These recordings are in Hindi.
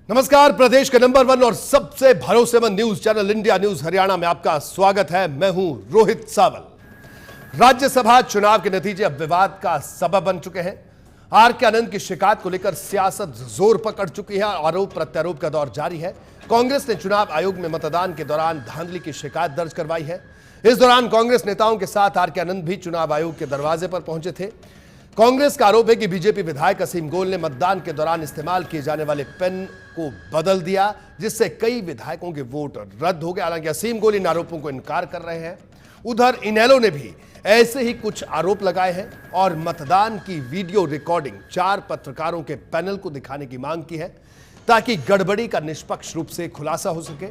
नमस्कार, प्रदेश के नंबर 1 और सबसे भरोसेमंद news channel India news Haryana में आपका स्वागत है। मैं हूं रोहित सावल। राज्यसभा चुनाव के नतीजे अब विवाद का सबब बन चुके हैं। आर.के. आनंद की शिकायत को लेकर सियासत जोर पकड़ चुकी है। आरोप प्रत्यारोप का दौर जारी है। कांग्रेस ने चुनाव आयोग में मतदान के दौरान धांधली की शिकायत दर्ज करवाई है। इस दौरान कांग्रेस नेताओं के साथ आर.के. आनंद भी चुनाव आयोग के दरवाजे पर पहुंचे थे। कांग्रेस का आरोप है कि बीजेपी विधायक असीम गोयल ने मतदान के दौरान इस्तेमाल किए जाने वाले पेन को बदल दिया, जिससे कई विधायकों के वोट रद्द हो गए। हालांकि असीम गोयल इन आरोपों को इनकार कर रहे हैं। उधर इनेलो ने भी ऐसे ही कुछ आरोप लगाए हैं और मतदान की वीडियो रिकॉर्डिंग 4 पत्रकारों के पैनल को दिखाने की मांग की है, ताकि गड़बड़ी का निष्पक्ष रूप से खुलासा हो सके।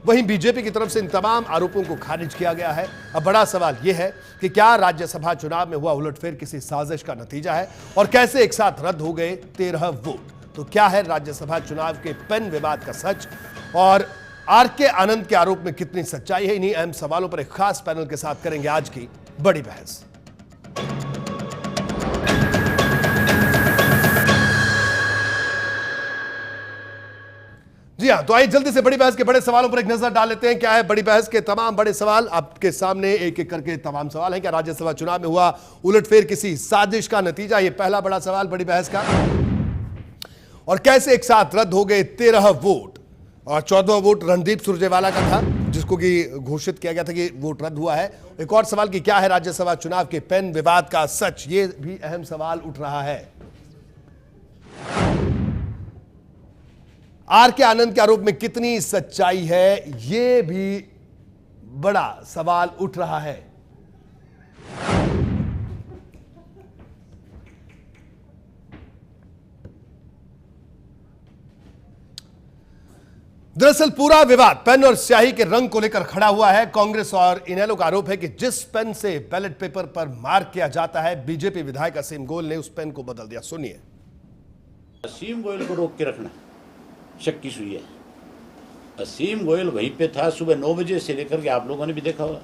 वहीं बीजेपी की तरफ से इन तमाम आरोपों को खारिज किया गया है। अब बड़ा सवाल यह है कि क्या राज्यसभा चुनाव में हुआ उलटफेर किसी साजिश का नतीजा है और कैसे एक साथ रद्द हो गए 13 वोट। तो क्या है राज्यसभा चुनाव के पेन विवाद का सच और आर.के. आनंद के आरोप में कितनी सच्चाई है? इन्हीं अहम सवालों पर एक खास पैनल के साथ करेंगे आज की बड़ी बहस। जी हां, तो आइए जल्दी से बड़ी बहस के बड़े सवालों पर एक नजर डाल लेते हैं। क्या है बड़ी बहस के तमाम बड़े सवाल? आपके सामने एक एक करके तमाम सवाल हैं। क्या राज्यसभा चुनाव में हुआ उलटफेर किसी साजिश का नतीजा? यह पहला बड़ा सवाल बड़ी बहस का। और कैसे एक साथ रद्द हो गए 13 वोट और 14वां वोट रणदीप सुरजेवाला का था, जिसको कि घोषित किया गया था कि वोट रद्द हुआ है। एक और सवाल कि क्या है राज्यसभा चुनाव के पेन विवाद का सच? ये भी अहम सवाल उठ रहा है। आर.के. आनंद के आरोप में कितनी सच्चाई है, यह भी बड़ा सवाल उठ रहा है। दरअसल पूरा विवाद पेन और स्याही के रंग को लेकर खड़ा हुआ है। कांग्रेस और इनेलो का आरोप है कि जिस पेन से बैलेट पेपर पर मार्क किया जाता है, बीजेपी विधायक असीम गोयल ने उस पेन को बदल दिया। सुनिए। असीम गोयल को रोक के रखना शक की सुई है। असीम गोयल वहीं पे था सुबह 9 बजे से लेकर के, आप लोगों ने भी देखा होगा,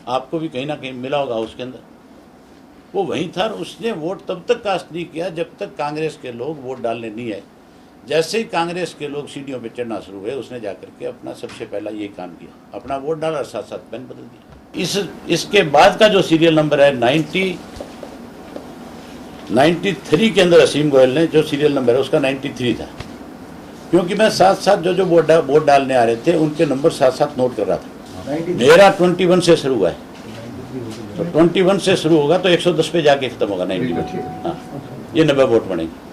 आपको भी कहीं ना कहीं मिला होगा उसके अंदर। वो वहीं था और उसने वोट तब तक कास्ट नहीं किया जब तक कांग्रेस के लोग वोट डालने नहीं आए। जैसे ही कांग्रेस के लोग सीढ़ियों पे चढ़ना शुरू हुए, उसने जाकर के अपना सबसे पहला ये काम किया, अपना वोट डाला और साथ साथ पेन बदल दिया। इसके बाद का जो सीरियल नंबर है 93 के अंदर असीम गोयल ने जो सीरियल नंबर है उसका 93 था, क्योंकि मैं साथ साथ जो वोट डालने आ रहे थे उनके नंबर साथ साथ नोट कर रहा था। मेरा 21 से शुरू हुआ है, तो 21 से शुरू होगा तो 110 पे जाके खत्म होगा 90 पे। हाँ, ये 90 वोट बनेंगे।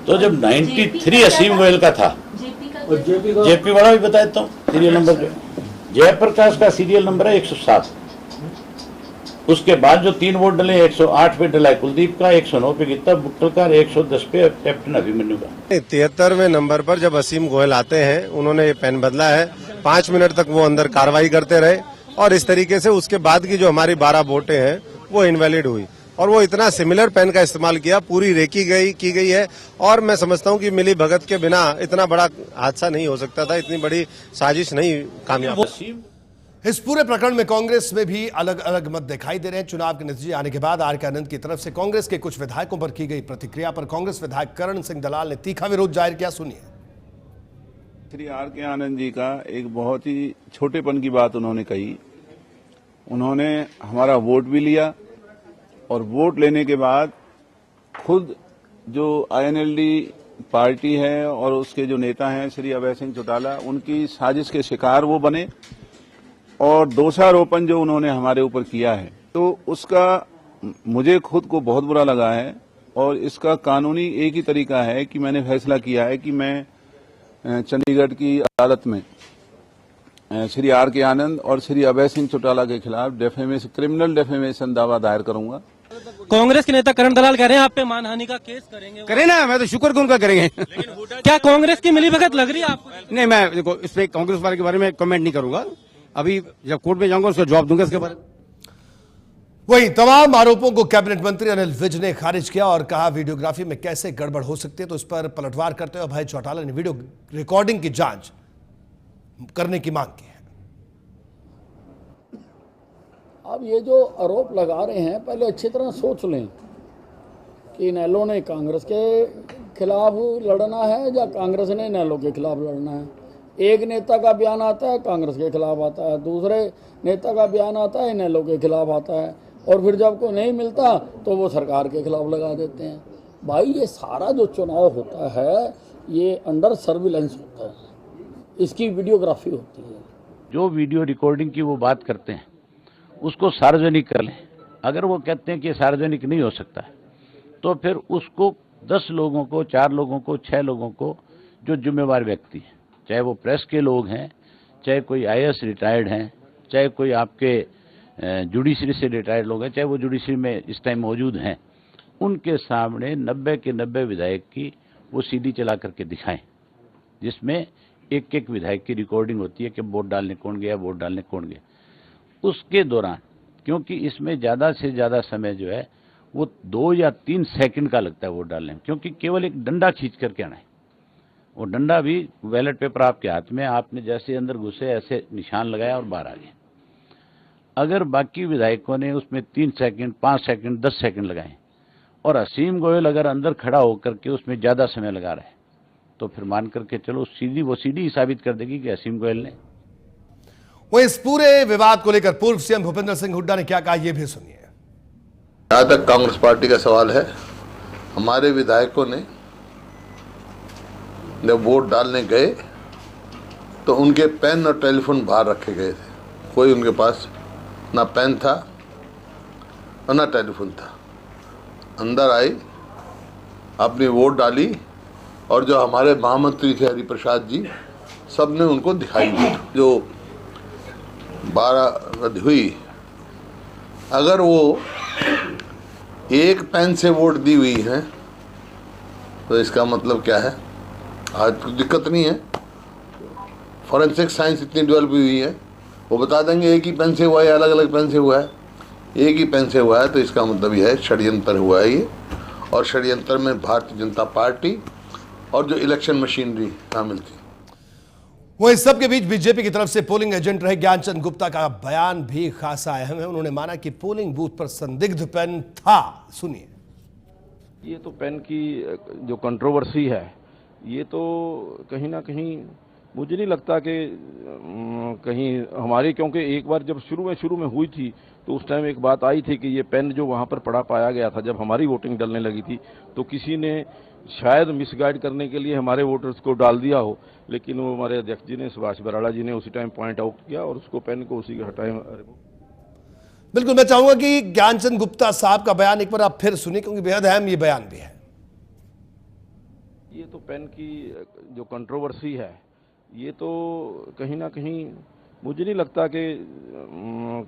तो जब 93 असीम गोयल का था, जेपी वाला भी बता देता हूँ सीरियल नंबर जो जयप्रकाश का सीरियल नंबर है 107। उसके बाद जो 3 वोट डले 108 पे डला है कुलदीप का, 109 पे गीता बुट्टल का, 110 पे कैप्टन अभिमन्यु का। 73वें नंबर पर जब असीम गोयल आते हैं, उन्होंने ये पेन बदला है। 5 मिनट तक वो अंदर कार्रवाई करते रहे और इस तरीके से उसके बाद की जो हमारी 12 वोटें हैं वो इनवैलिड हुई और वो इतना सिमिलर पेन का इस्तेमाल किया, पूरी रेकी की गई है। और मैं समझता हूं कि मिली भगत के बिना इतना बड़ा हादसा नहीं हो सकता था, इतनी बड़ी साजिश नहीं कामयाब। इस पूरे प्रकरण में कांग्रेस में भी अलग अलग मत दिखाई दे रहे हैं। चुनाव के नतीजे आने के बाद आर.के. आनंद की तरफ से कांग्रेस के कुछ विधायकों पर की गई प्रतिक्रिया पर कांग्रेस विधायक करण सिंह दलाल ने तीखा विरोध जाहिर किया। सुनिए। श्री आर.के. आनंद जी का एक बहुत ही छोटेपन की बात उन्होंने कही। उन्होंने हमारा वोट भी लिया और वोट लेने के बाद खुद जो आईएनएलडी पार्टी है और उसके जो नेता हैं श्री अभय सिंह चौटाला, उनकी साजिश के शिकार वो बने और दोषारोपण जो उन्होंने हमारे ऊपर किया है, तो उसका मुझे खुद को बहुत बुरा लगा है। और इसका कानूनी एक ही तरीका है कि मैंने फैसला किया है कि मैं चंडीगढ़ की अदालत में श्री आर.के. आनंद और श्री अभय सिंह चौटाला के खिलाफ क्रिमिनल डेफेमेशन दावा दायर करूंगा। कांग्रेस के नेता करण दलाल कह रहे हैं आप पे मानहानि का केस करेंगे। करें ना, मैं तो शुक्र करूँ उनका करेंगे। क्या कांग्रेस की मिलीभगत लग रही है आपको? नहीं, मैं देखो इस पे कांग्रेस वाले के बारे में कमेंट नहीं करूंगा। अभी जब कोर्ट में जाऊंगा उसका जवाब दूंगा इसके बारे में। वहीं तमाम आरोपों को कैबिनेट मंत्री अनिल विज ने खारिज किया और कहा वीडियोग्राफी में कैसे गड़बड़ हो सकती है। तो इस पर पलटवार करते हुए अभय चौटाला ने वीडियो रिकॉर्डिंग की जांच करने की मांग की है। अब ये जो आरोप लगा रहे हैं, पहले अच्छी तरह सोच लें कि इनेलो ने कांग्रेस के खिलाफ लड़ना है या कांग्रेस ने इनेलो के खिलाफ लड़ना है। एक नेता का बयान आता है कांग्रेस के खिलाफ आता है, दूसरे नेता का बयान आता है इनेलो के खिलाफ आता है, और फिर जब को नहीं मिलता तो वो सरकार के खिलाफ लगा देते हैं। भाई ये सारा जो चुनाव होता है ये अंडर सर्विलेंस होता है, इसकी वीडियोग्राफी होती है। जो वीडियो रिकॉर्डिंग की वो बात करते हैं उसको सार्वजनिक कर लें। अगर वो कहते हैं कि सार्वजनिक नहीं हो सकता है तो फिर उसको 10 लोगों को, 4 लोगों को, 6 लोगों को, जो जिम्मेवार व्यक्ति हैं, चाहे वो प्रेस के लोग हैं, चाहे कोई IAS रिटायर्ड हैं, चाहे कोई आपके जुडिशरी से रिटायर्ड लोग हैं, चाहे वो जुडिशरी में इस टाइम मौजूद हैं, उनके सामने 90 के 90 विधायक की वो CD चला करके दिखाएं, जिसमें एक एक विधायक की रिकॉर्डिंग होती है कि वोट डालने कौन गया, वोट डालने कौन गया। उसके दौरान, क्योंकि इसमें ज़्यादा से ज़्यादा समय जो है वो 2 या 3 सेकंड का लगता है वोट डालने में, क्योंकि केवल एक डंडा खींच करके आना है। वो डंडा भी बैलेट पेपर आपके हाथ में, आपने जैसे अंदर घुसे ऐसे निशान लगाया और बाहर आ गए। अगर बाकी विधायकों ने उसमें 3 सेकंड, 5 सेकंड, 10 सेकंड लगाए और असीम गोयल अगर अंदर खड़ा होकर के उसमें ज़्यादा समय लगा रहा है तो फिर मान करके चलो सीधी वो सीडी ही साबित कर देगी कि असीम गोयल ने। वो इस पूरे विवाद को लेकर पूर्व CM भूपेंद्र सिंह हुड्डा ने क्या कहा, ये भी सुनिए। जहाँ तक कांग्रेस पार्टी का सवाल है, हमारे विधायकों ने जब वोट डालने गए तो उनके पेन और टेलीफोन बाहर रखे गए थे। कोई उनके पास ना पेन था और ना टेलीफोन था। अंदर आई, अपनी वोट डाली, और जो हमारे महामंत्री थे हरिप्रसाद जी, सब ने उनको दिखाई जो 12 हुई। अगर वो एक पेन से वोट दी हुई है तो इसका मतलब क्या है? आज कुछ दिक्कत नहीं है, फॉरेंसिक साइंस इतनी डेवलप हुई है, वो बता देंगे एक ही पेन से हुआ है, अलग अलग पेन से हुआ है। एक ही पेन से हुआ है तो इसका मतलब यह है षड्यंत्र हुआ है ये, और षड्यंत्र में भारतीय जनता पार्टी और जो इलेक्शन मशीनरी शामिल थी। वो इस सब के बीच बीजेपी की तरफ से पोलिंग एजेंट रहे ज्ञानचंद गुप्ता का बयान भी खासा अहम है। उन्होंने माना कि पोलिंग बूथ पर संदिग्ध पेन था। सुनिए। ये तो पेन की जो कंट्रोवर्सी है, ये तो कहीं ना कहीं मुझे नहीं लगता कि कहीं हमारी, क्योंकि एक बार जब शुरू में हुई थी तो उस टाइम एक बात आई थी कि ये पेन जो वहाँ पर पड़ा पाया गया था, जब हमारी वोटिंग डलने लगी थी तो किसी ने शायद मिसगाइड करने के लिए हमारे वोटर्स को डाल दिया हो, लेकिन वो हमारे अध्यक्ष जी ने, सुभाष बराड़ा जी ने उसी टाइम पॉइंट आउट किया और उसको पेन को उसी के हटाए। बिल्कुल, मैं चाहूंगा कि ज्ञानचंद गुप्ता साहब का बयान एक बार आप फिर सुनिए, क्योंकि बेहद अहम ये बयान भी है। ये तो पेन की जो कंट्रोवर्सी है, ये तो कहीं ना कहीं मुझे नहीं लगता कि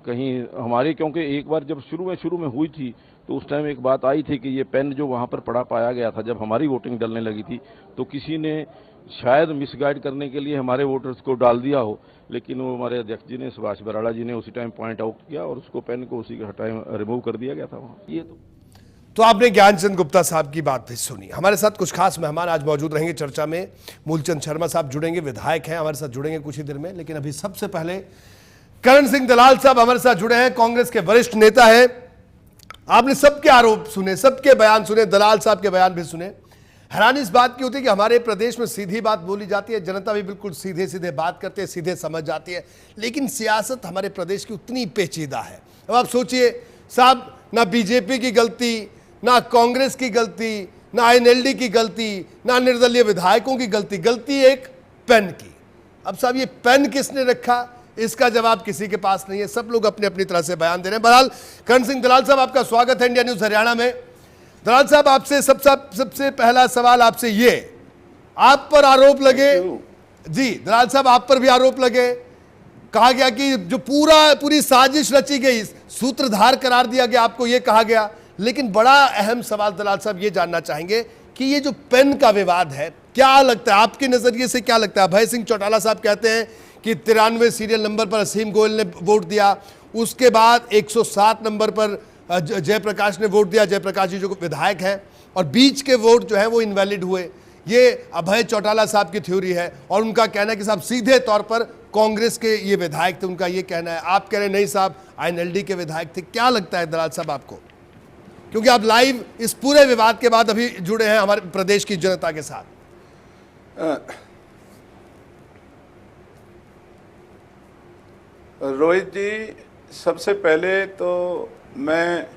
कहीं हमारी, क्योंकि एक बार जब शुरू में हुई थी तो उस टाइम एक बात आई थी कि ये पेन जो वहाँ पर पड़ा पाया गया था, जब हमारी वोटिंग डलने लगी थी तो किसी ने शायद मिसगाइड करने के लिए हमारे वोटर्स को डाल दिया हो, लेकिन वो हमारे अध्यक्ष जी ने, सुभाष बराड़ा जी ने उसी टाइम पॉइंट आउट किया और उसको पेन को उसी के हटाए, रिमूव कर दिया गया था वहाँ। ये तो आपने ज्ञानचंद गुप्ता साहब की बात भी सुनी। हमारे साथ कुछ खास मेहमान आज मौजूद रहेंगे चर्चा में। मूलचंद शर्मा साहब जुड़ेंगे, विधायक हैं, हमारे साथ जुड़ेंगे कुछ ही देर में। लेकिन अभी सबसे पहले करण सिंह दलाल साहब हमारे साथ जुड़े हैं, कांग्रेस के वरिष्ठ नेता हैं। आपने सबके आरोप सुने, सबके बयान सुने, दलाल साहब के बयान भी सुने। हैरानी इस बात की होती है कि हमारे प्रदेश में सीधी बात बोली जाती है, जनता भी बिल्कुल सीधे सीधे बात करते हैं, सीधे समझ जाती है, लेकिन सियासत हमारे प्रदेश की उतनी पेचीदा है। अब आप सोचिए साहब, ना बीजेपी की गलती, ना कांग्रेस की गलती, ना INLD की गलती, ना निर्दलीय विधायकों की गलती, गलती एक पेन की। अब साहब ये पेन किसने रखा, इसका जवाब किसी के पास नहीं है। सब लोग अपने अपनी तरह से बयान दे रहे हैं। बहरहाल करण सिंह दलाल साहब, आपका स्वागत है इंडिया न्यूज हरियाणा में। दलाल साहब, आपसे सबसे पहला सवाल आपसे ये, आप पर आरोप लगे जी, दलाल साहब आप पर भी आरोप लगे, कहा गया कि जो पूरी साजिश रची गई, सूत्रधार करार दिया गया, आपको यह कहा गया। लेकिन बड़ा अहम सवाल दलाल साहब ये जानना चाहेंगे कि ये जो पेन का विवाद है, क्या लगता है आपके नजरिए से, क्या लगता है? अभय सिंह चौटाला साहब कहते हैं कि 93 सीरियल नंबर पर असीम गोयल ने वोट दिया, उसके बाद 107 नंबर पर जयप्रकाश ने वोट दिया, जयप्रकाश जी जो विधायक हैं, और बीच के वोट जो है वो इनवैलिड हुए। ये अभय चौटाला साहब की थ्योरी है और उनका कहना है कि साहब सीधे तौर पर कांग्रेस के ये विधायक थे, उनका ये कहना है। आप कह रहे नहीं साहब INLD के विधायक थे। क्या लगता है दलाल साहब आपको? क्योंकि आप लाइव इस पूरे विवाद के बाद अभी जुड़े हैं हमारे प्रदेश की जनता के साथ। रोहित जी, सबसे पहले तो मैं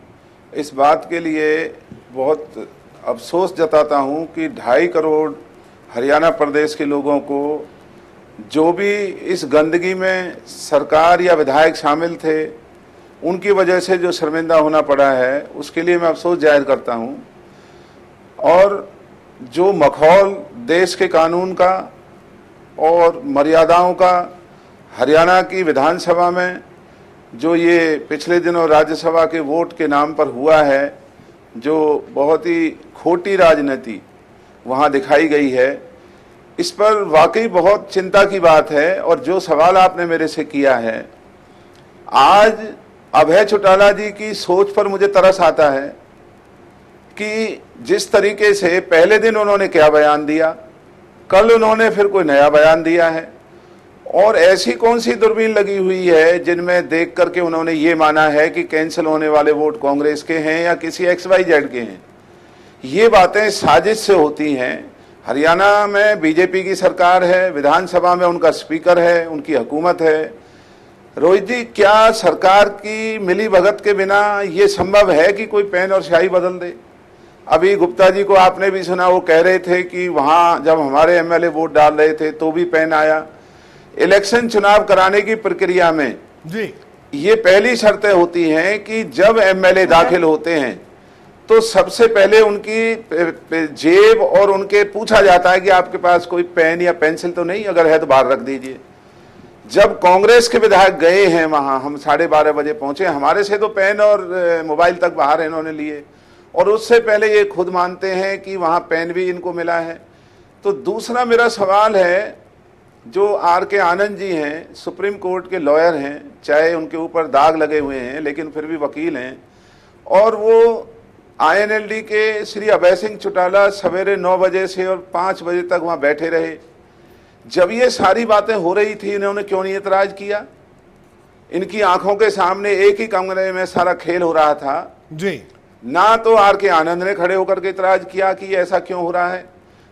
इस बात के लिए बहुत अफसोस जताता हूं कि 2.5 करोड़ हरियाणा प्रदेश के लोगों को जो भी इस गंदगी में सरकार या विधायक शामिल थे, उनकी वजह से जो शर्मिंदा होना पड़ा है, उसके लिए मैं अफसोस जाहिर करता हूं। और जो मखौल देश के कानून का और मर्यादाओं का हरियाणा की विधानसभा में जो ये पिछले दिनों राज्यसभा के वोट के नाम पर हुआ है, जो बहुत ही खोटी राजनीति वहाँ दिखाई गई है, इस पर वाकई बहुत चिंता की बात है। और जो सवाल आपने मेरे से किया है, आज अभय चौटाला जी की सोच पर मुझे तरस आता है कि जिस तरीके से पहले दिन उन्होंने क्या बयान दिया, कल उन्होंने फिर कोई नया बयान दिया है, और ऐसी कौन सी दूरबीन लगी हुई है जिनमें देख करके उन्होंने ये माना है कि कैंसिल होने वाले वोट कांग्रेस के हैं या किसी XYZ के हैं। ये बातें साजिश से होती हैं। हरियाणा में बीजेपी की सरकार है, विधानसभा में उनका स्पीकर है, उनकी हुकूमत है। रोहित जी, क्या सरकार की मिली भगत के बिना ये संभव है कि कोई पेन और स्याही बदल दे? अभी गुप्ता जी को आपने भी सुना, वो कह रहे थे कि वहां जब हमारे MLA वोट डाल रहे थे तो भी पेन आया। इलेक्शन चुनाव कराने की प्रक्रिया में जी ये पहली शर्तें होती हैं कि जब MLA दाखिल होते हैं तो सबसे पहले उनकी जेब और उनके पूछा जाता है कि आपके पास कोई पेन या पेंसिल तो नहीं, अगर है तो बाहर रख दीजिए। जब कांग्रेस के विधायक गए हैं वहां, हम 12:30 बजे पहुंचे, हमारे से तो पेन और मोबाइल तक बाहर इन्होंने लिए, और उससे पहले ये खुद मानते हैं कि वहां पेन भी इनको मिला है। तो दूसरा मेरा सवाल है, जो RK आनंद जी हैं, सुप्रीम कोर्ट के लॉयर हैं, चाहे उनके ऊपर दाग लगे हुए हैं लेकिन फिर भी वकील हैं, और वो INLD के श्री अभय सिंह चौटाला सवेरे 9 बजे से और 5 बजे तक वहां बैठे रहे। जब ये सारी बातें हो रही थी, इन्होंने क्यों नहीं एतराज किया? इनकी आंखों के सामने एक ही कमरे में सारा खेल हो रहा था जी। ना तो RK आनंद ने खड़े होकर के इतराज किया कि ऐसा क्यों हो रहा है,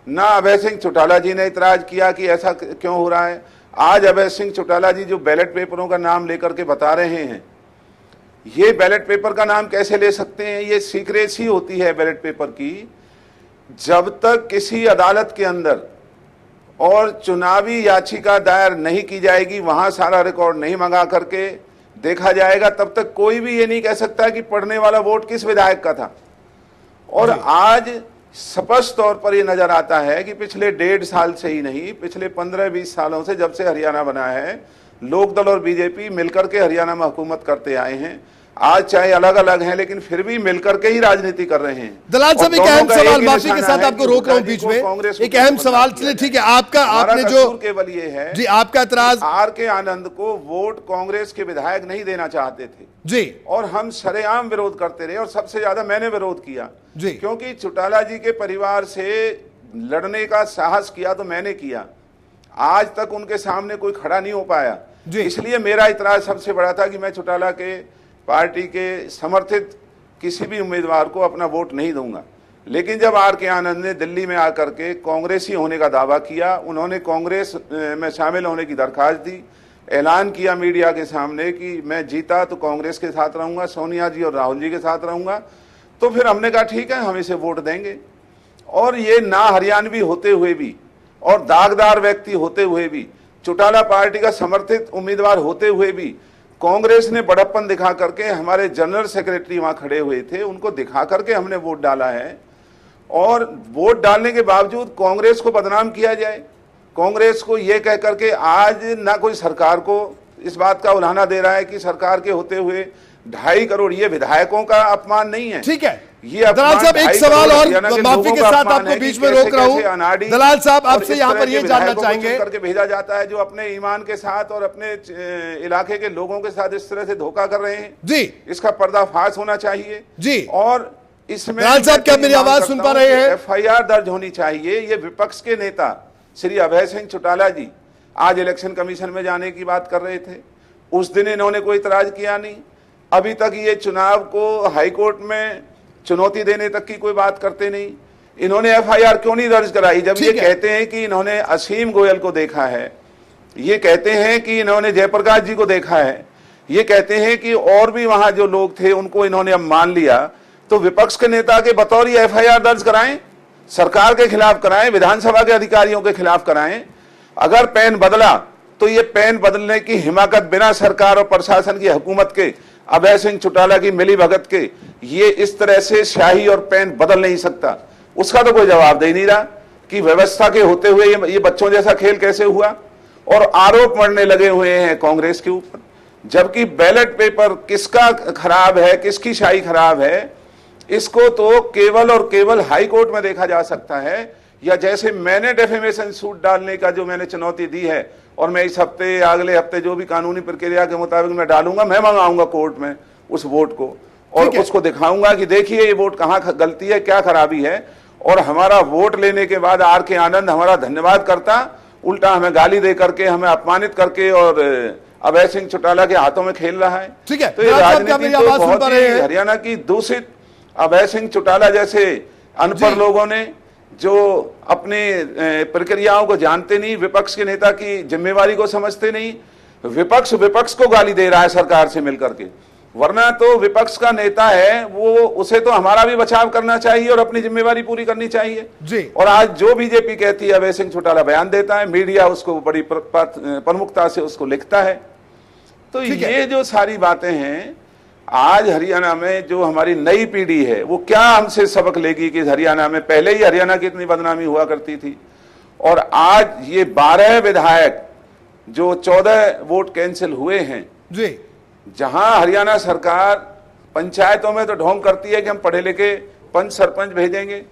ना अभय सिंह चौटाला जी ने इतराज किया कि ऐसा क्यों हो रहा है। आज अभय सिंह चौटाला जी जो बैलेट पेपरों का नाम लेकर के बता रहे हैं, ये बैलेट पेपर का नाम कैसे ले सकते हैं? ये सीक्रेसी होती है बैलेट पेपर की। जब तक किसी अदालत के अंदर और चुनावी याचिका दायर नहीं की जाएगी, वहां सारा रिकॉर्ड नहीं मंगा करके देखा जाएगा, तब तक कोई भी ये नहीं कह सकता कि पढ़ने वाला वोट किस विधायक का था। और आज स्पष्ट तौर पर यह नजर आता है कि पिछले 1.5 साल से ही नहीं, पिछले 15-20 सालों से, जब से हरियाणा बना है, लोकदल और बीजेपी मिलकर के हरियाणा में हुकूमत करते आए हैं। आज चाहे अलग अलग हैं लेकिन फिर भी मिलकर के ही राजनीति कर रहे हैं। दलाल साहब, एक अहम सवाल, माफी के साथ आपको रोक रहा हूं बीच में, एक अहम सवाल। चलिए ठीक है, आपका, आपने जो केवल ये है जी, आपका इतराज, RK आनंद को वोट कांग्रेस के विधायक नहीं देना चाहते थे जी, और हम सरेआम विरोध करते रहे, और सबसे ज्यादा मैंने विरोध किया जी, क्योंकि चौटाला जी के परिवार से लड़ने का साहस किया तो मैंने किया। आज तक उनके सामने कोई खड़ा नहीं हो पाया, इसलिए मेरा इतराज सबसे बड़ा था कि मैं चौटाला के पार्टी के समर्थित किसी भी उम्मीदवार को अपना वोट नहीं दूंगा। लेकिन जब RK आनंद ने दिल्ली में आकर के कांग्रेसी होने का दावा किया, उन्होंने कांग्रेस में शामिल होने की दरखास्त दी, ऐलान किया मीडिया के सामने कि मैं जीता तो कांग्रेस के साथ रहूंगा, सोनिया जी और राहुल जी के साथ रहूंगा, तो फिर हमने कहा ठीक है, हम इसे वोट देंगे। और ये ना हरियाणवी होते हुए भी और दागदार व्यक्ति होते हुए भी, चौटाला पार्टी का समर्थित उम्मीदवार होते हुए भी, कांग्रेस ने बड़प्पन दिखा करके, हमारे जनरल सेक्रेटरी वहां खड़े हुए थे, उनको दिखा करके हमने वोट डाला है। और वोट डालने के बावजूद कांग्रेस को बदनाम किया जाए, कांग्रेस को यह कह करके आज ना कोई सरकार को इस बात का उल्हाना दे रहा है कि सरकार के होते हुए 2.5 करोड़, ये विधायकों का अपमान नहीं है। ठीक है, ये दलाल साहब, एक सवाल और, माफी के साथ आपको बीच में रोक रहा हूं। दलाल साहब, आपसे यहां पर ये जानना चाहेंगे, करके भेजा जाता है जो अपने ईमान के साथ और अपने इलाके के लोगों के साथ इस तरह से धोखा कर रहे हैं जी, इसका पर्दाफाश होना चाहिए जी। और इसमें दलाल साहब, क्या मेरी आवाज सुन पा रहे हैं? FIR दर्ज होनी चाहिए। ये विपक्ष के नेता श्री अभय सिंह चौटाला जी आज इलेक्शन कमीशन में जाने की बात कर रहे थे, उस दिन इन्होंने कोई इतराज किया नहीं। अभी तक ये चुनाव को हाईकोर्ट में चुनौती देने तक की कोई बात करते नहीं। इन्होंने एफआईआर क्यों नहीं दर्ज कराई जब ये कहते हैं कि इन्होंने असीम गोयल को देखा है, ये कहते हैं कि इन्होंने जयप्रकाश जी को देखा है, ये कहते हैं कि और भी वहां जो लोग थे उनको इन्होंने अब मान लिया, तो विपक्ष के नेता के बतौर ये एफआईआर दर्ज कराएं, सरकार के खिलाफ कराएं, विधानसभा के अधिकारियों के खिलाफ कराएं। अगर पैन बदला तो ये पैन बदलने की हिमाकत बिना सरकार और प्रशासन की हुकूमत के, अभय सिंह चौटाला की मिलीभगत के, ये इस तरह से स्याही और पैन बदल नहीं सकता। उसका तो कोई जवाब दे नहीं रहा कि व्यवस्था के होते हुए ये बच्चों जैसा खेल कैसे हुआ। और आरोप मढ़ने लगे हुए हैं कांग्रेस के ऊपर, जबकि बैलेट पेपर किसका खराब है, किसकी शाही खराब है, इसको तो केवल और केवल हाई कोर्ट में देखा जा सकता है। या जैसे मैंने डेफेमेशन सूट डालने का जो मैंने चुनौती दी है, और मैं इस हफ्ते अगले हफ्ते जो भी कानूनी प्रक्रिया के मुताबिक मैं डालूंगा, मैं मंगाऊंगा कोर्ट में उस वोट को और उसको दिखाऊंगा कि देखिए ये वोट कहाँ गलती है, क्या खराबी है। और हमारा वोट लेने के बाद आर के आनंद हमारा धन्यवाद करता, उल्टा हमें गाली दे करके, हमें अपमानित करके और अभय सिंह चौटाला के हाथों में खेल रहा है। ठीक है, तो ये राजनीति तो बहुत ही हरियाणा की दूषित, अभय सिंह चौटाला जैसे अनपढ़ लोगों ने जो अपनी प्रक्रियाओं को जानते नहीं, विपक्ष के नेता की जिम्मेवारी को समझते नहीं, विपक्ष को गाली दे रहा है सरकार से मिलकर के। वरना तो विपक्ष का नेता है वो, उसे तो हमारा भी बचाव करना चाहिए और अपनी जिम्मेवारी पूरी करनी चाहिए जी। और आज जो बीजेपी कहती है, अभय सिंह चौटाला बयान देता है, मीडिया उसको बड़ी प्रमुखता से उसको लिखता है। तो ये जो सारी बातें हैं, आज हरियाणा में जो हमारी नई पीढ़ी है वो क्या हमसे सबक लेगी कि हरियाणा में पहले ही हरियाणा की इतनी बदनामी हुआ करती थी। और आज ये 12 विधायक जो 14 वोट कैंसिल हुए हैं जी, जहां हरियाणा सरकार पंचायतों में तो ढोंग करती है कि हम पढ़े लिखे पंच सरपंच भेजेंगे,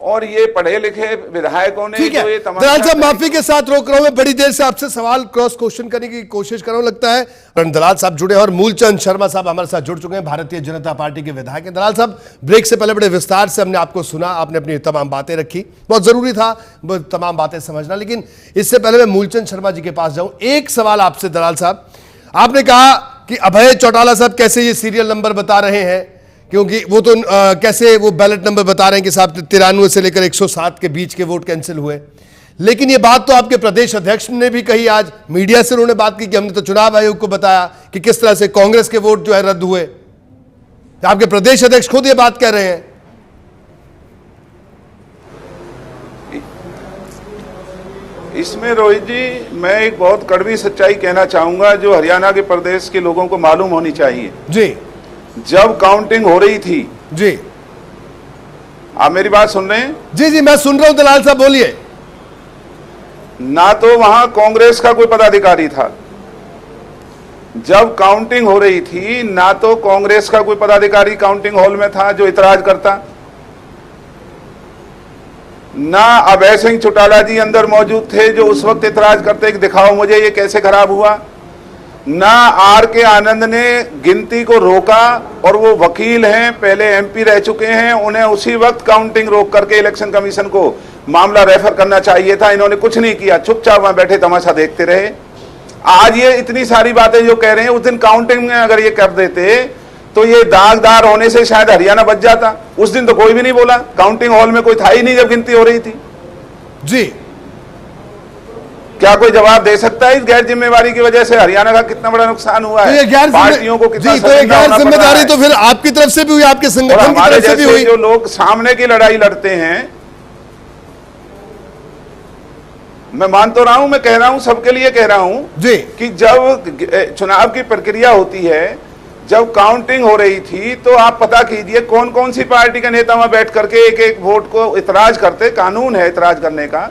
और ये पढ़े लिखे विधायकों ने जो ये दलाल साहब माफी के साथ रोक रहा हूं, मैं बड़ी देर से आपसे सवाल क्रॉस क्वेश्चन करने की कोशिश कर रहा हूं, लगता है दलाल साहब जुड़े और मूलचंद शर्मा साहब हमारे साथ जुड़ चुके हैं, भारतीय जनता पार्टी के विधायक हैं। दलाल साहब, ब्रेक से पहले बड़े विस्तार से हमने आपको सुना, आपने अपनी तमाम बातें रखी, बहुत जरूरी था तमाम बातें समझना, लेकिन इससे पहले मैं मूलचंद शर्मा जी के पास जाऊं। एक सवाल आपसे दलाल साहब, आपने कहा कि अभय चौटाला साहब कैसे ये सीरियल नंबर बता रहे हैं, क्योंकि वो तो कैसे वो बैलेट नंबर बता रहे हैं कि साहब 93 से लेकर 107 के बीच के वोट कैंसिल हुए। लेकिन ये बात तो आपके प्रदेश अध्यक्ष ने भी कही, आज मीडिया से उन्होंने बात की कि हमने तो चुनाव आयोग को बताया कि किस तरह से कांग्रेस के वोट जो है रद्द हुए। आपके प्रदेश अध्यक्ष खुद ये बात कह रहे हैं। इसमें रोहित जी, मैं एक बहुत कड़वी सच्चाई कहना चाहूंगा जो हरियाणा के प्रदेश के लोगों को मालूम होनी चाहिए जी। जब काउंटिंग हो रही थी जी, आप मेरी बात सुन रहे हैं? जी जी मैं सुन रहा हूं, दलाल साहब बोलिए। ना तो वहां कांग्रेस का कोई पदाधिकारी था जब काउंटिंग हो रही थी, ना तो कांग्रेस का कोई पदाधिकारी काउंटिंग हॉल में था जो इतराज करता, ना अभय सिंह चौटाला जी अंदर मौजूद थे जो उस वक्त इतराज करते कि दिखाओ मुझे ये कैसे खराब हुआ, ना आर के आनंद ने गिनती को रोका, और वो वकील हैं, पहले एमपी रह चुके हैं, उन्हें उसी वक्त काउंटिंग रोक करके इलेक्शन कमीशन को मामला रेफर करना चाहिए था। इन्होंने कुछ नहीं किया, चुपचाप वहां बैठे तमाशा देखते रहे। आज ये इतनी सारी बातें जो कह रहे हैं, उस दिन काउंटिंग में अगर ये कर देते तो ये दागदार होने से शायद हरियाणा बच जाता। उस दिन तो कोई भी नहीं बोला, काउंटिंग हॉल में कोई था ही नहीं जब गिनती हो रही थी जी। क्या कोई जवाब दे सकता है इस गैर जिम्मेवारी की वजह से हरियाणा का कितना बड़ा नुकसान हुआ है? पार्टियों को कितना गैर जिम्मेदारी तो फिर आपकी तरफ से भी हुई, आपके संगठन की तरफ से भी हुई। जो लोग सामने की लड़ाई लड़ते हैं, मैं मान तो रहा हूं, मैं कह रहा हूं, सबके लिए कह रहा हूं जी कि जब चुनाव की प्रक्रिया होती है, जब काउंटिंग हो रही थी, तो आप पता कीजिए कौन कौन सी पार्टी के नेता वहां बैठ करके एक एक वोट को इतराज करते। कानून है इतराज करने का,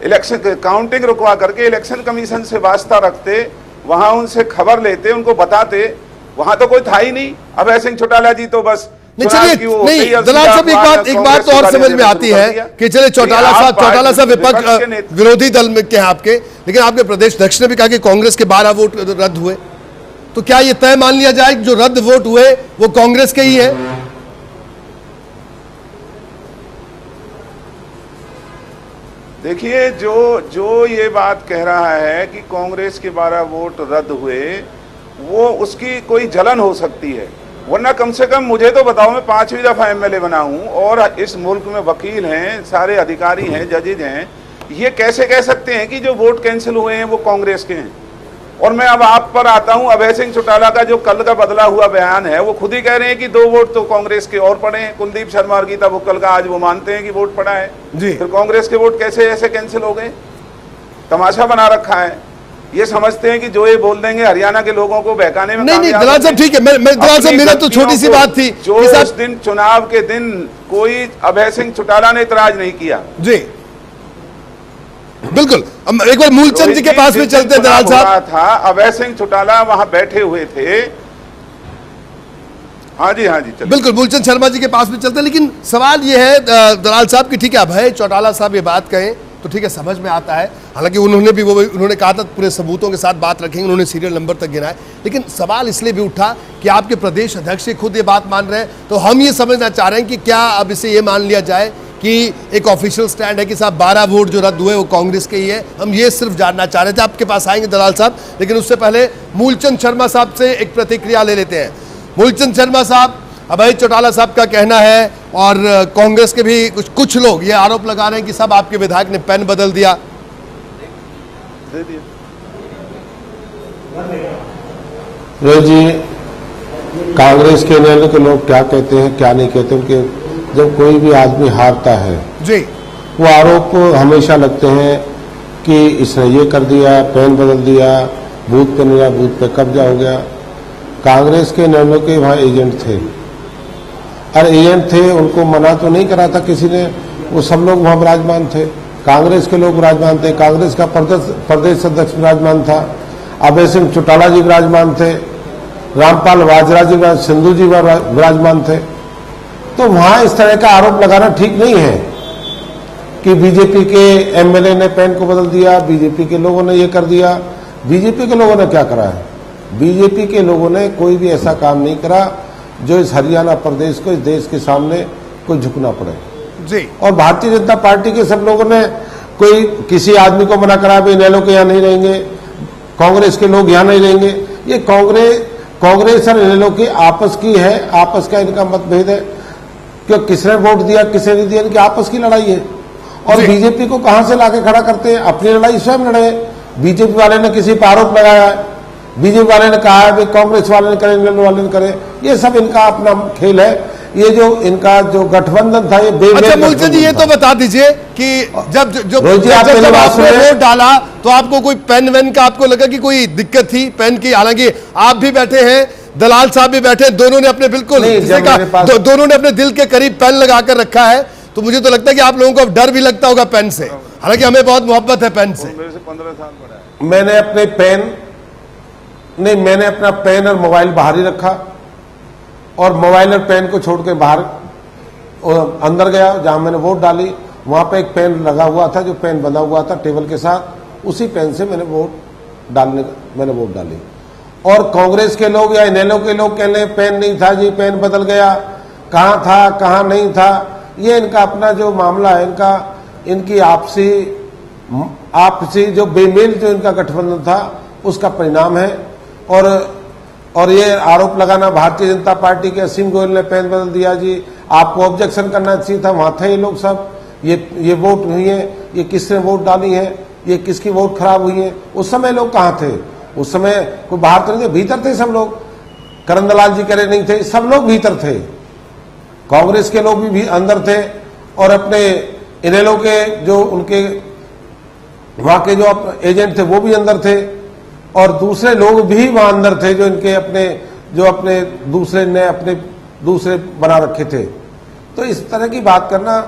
इलेक्शन काउंटिंग रुकवा करके इलेक्शन कमीशन से वास्ता रखते, वहां उनसे खबर लेते, उनको बताते। वहां तो कोई था ही नहीं। अभय सिंह चौटाला जी तो बस नहीं, दलाल साहब एक बात तो और समझ में आती है कि चले चौटाला साहब विपक्ष विरोधी दल में के हैं आपके, लेकिन आपके प्रदेश अध्यक्ष ने भी कहा कि कांग्रेस के 12 वोट रद्द हुए, तो क्या ये तय मान लिया जाए कि जो रद्द वोट हुए वो कांग्रेस के ही है? देखिए, जो ये बात कह रहा है कि कांग्रेस के 12 वोट रद्द हुए, वो उसकी कोई जलन हो सकती है। वरना कम से कम मुझे तो बताओ, मैं 5वीं दफा एमएलए बना हूं और इस मुल्क में वकील हैं, सारे अधिकारी हैं, जजेज हैं, ये कैसे कह सकते हैं कि जो वोट कैंसिल हुए हैं वो कांग्रेस के हैं? और मैं अब आप पर आता हूं, अभय सिंह चौटाला का जो कल का बदला हुआ बयान है, वो खुद ही कह रहे हैं कि 2 वोट तो कांग्रेस के और पड़े हैं। कुलदीप शर्मा और गीता बुक्कल का आज वो मानते हैं कि वोट पड़ा है जी। फिर कांग्रेस के वोट कैसे ऐसे कैंसिल हो गए? तमाशा बना रखा है। ये समझते हैं कि जो ये बोल देंगे हरियाणा के लोगों को बहकाने में नहीं दलाल साहब ठीक है, मैं दलाल साहब मेरा तो छोटी सी बात थी जो कि उस दिन चुनाव के दिन कोई अभय सिंह चौटाला ने इतराज नहीं किया। जी बिल्कुल। अब एक बार मूलचंद जी के पास में चलते हैं दलाल साहब। था अभय सिंह चौटाला वहां बैठे हुए थे। हाँ जी चलिए। बिल्कुल मूलचंद शर्मा जी के पास में चलते हैं, लेकिन सवाल ये है दलाल साहब की, ठीक है अभय चौटाला साहब ये बात कहें तो ठीक है समझ में आता है, हालांकि उन्होंने कहा था पूरे सबूतों के साथ बात रखेंगे, उन्होंने सीरियल नंबर तक गिनाए, लेकिन सवाल इसलिए भी उठा कि आपके प्रदेश अध्यक्ष खुद ये बात मान रहे हैं, तो हम ये समझना चाह रहे हैं कि क्या अब इसे ये मान लिया जाए कि एक ऑफिशियल स्टैंड है कि साहब 12 वोट जो रद्द हुए वो कांग्रेस के ही है? हम ये सिर्फ जानना चाह रहे थे। आपके पास आएंगे दलाल साहब, लेकिन उससे पहले मूलचंद शर्मा साहब से एक प्रतिक्रिया ले लेते हैं। मूलचंद शर्मा साहब, अभय चौटाला साहब का कहना है और कांग्रेस के भी कुछ लोग ये आरोप लगा रहे हैं कि साहब आपके विधायक ने पेन बदल दिया। रोहित जी, कांग्रेस के निर्णय के लोग क्या कहते हैं क्या नहीं कहते, उनके जब कोई भी आदमी हारता है जी, वो आरोप हमेशा लगते हैं कि इसने ये कर दिया, पेन बदल दिया, बूथ पे नहीं, बूथ पे कब्जा हो गया। कांग्रेस के निर्णयों के वहाँ एजेंट थे, और एजेंट थे, उनको मना तो नहीं करा था किसी ने, वो सब लोग वहाँ विराजमान थे, कांग्रेस के लोग विराजमान थे, कांग्रेस का प्रदेश अध्यक्ष विराजमान था, अभय सिंह चौटाला जी विराजमान थे, रामपाल वाजरा जी, सिंधु जी विराजमान थे। तो वहां इस तरह का आरोप लगाना ठीक नहीं है कि बीजेपी के एमएलए ने पेन को बदल दिया, बीजेपी के लोगों ने ये कर दिया। बीजेपी के लोगों ने क्या करा है? बीजेपी के लोगों ने कोई भी ऐसा काम नहीं करा जो इस हरियाणा प्रदेश को, इस देश के सामने कोई झुकना पड़े जी। और भारतीय जनता पार्टी के सब लोगों ने कोई किसी आदमी को मना करा भी इनेलो के यहाँ नहीं रहेंगे, कांग्रेस के लोग यहाँ नहीं रहेंगे। ये कांग्रेस और इनेलो की आपस की है, आपस का इनका मतभेद है, क्यों किसने वोट दिया किसने नहीं दिया, इनकी आपस की लड़ाई है। और बीजेपी को कहां से लाके खड़ा करते हैं? अपनी लड़ाई स्वयं लड़े। बीजेपी वाले ने किसी पर आरोप लगाया है, बीजेपी वाले ने कहा है कांग्रेस वाले ने करे, इनेलो वाले ने करे, ये सब इनका अपना खेल है। ये जो इनका जो गठबंधन था ये अच्छा मूलचंद जी ये तो बता दीजिए कि जब आपने वोट डाला तो आपको कोई पेन वेन का आपको लगा कि कोई दिक्कत थी पेन की? हालांकि आप भी बैठे हैं, दलाल साहब भी बैठे, दोनों ने अपने बिल्कुल दोनों ने अपने दिल के करीब पेन लगाकर रखा है, तो मुझे तो लगता है कि आप लोगों को अब डर भी लगता होगा पेन से, हालांकि हमें बहुत मोहब्बत है पेन से। मेरे से 15 साल बड़ा है। मैंने अपना पेन और मोबाइल बाहर ही रखा, और मोबाइल और पेन को छोड़ के बाहर अंदर गया जहां मैंने वोट डाली, वहां पे एक पेन लगा हुआ था, जो पेन बंधा हुआ था टेबल के साथ, उसी पेन से मैंने वोट डाली। और कांग्रेस के लोग या इनेलो के लोग कह रहे पेन नहीं था जी, पेन बदल गया, कहां था कहां नहीं था, ये इनका अपना जो मामला है, इनकी आपसी जो बेमेल जो इनका गठबंधन था उसका परिणाम है। और ये आरोप लगाना भारतीय जनता पार्टी के असीम गोयल ने पेन बदल दिया जी, आपको ऑब्जेक्शन करना चाहिए था, वहां थे ये लोग सब, ये वोट हुई है, ये किसने वोट डाली है, ये किसकी वोट खराब हुई है, उस समय लोग कहां थे? उस समय कोई बाहर तो नहीं थे, भीतर थे सब लोग। करण दलाल जी करे नहीं थे, सब लोग भीतर थे, कांग्रेस के लोग भी अंदर थे, और अपने इनेलो के जो उनके वहां के जो एजेंट थे वो भी अंदर थे, और दूसरे लोग भी वहां अंदर थे जो इनके अपने दूसरे बना रखे थे। तो इस तरह की बात करना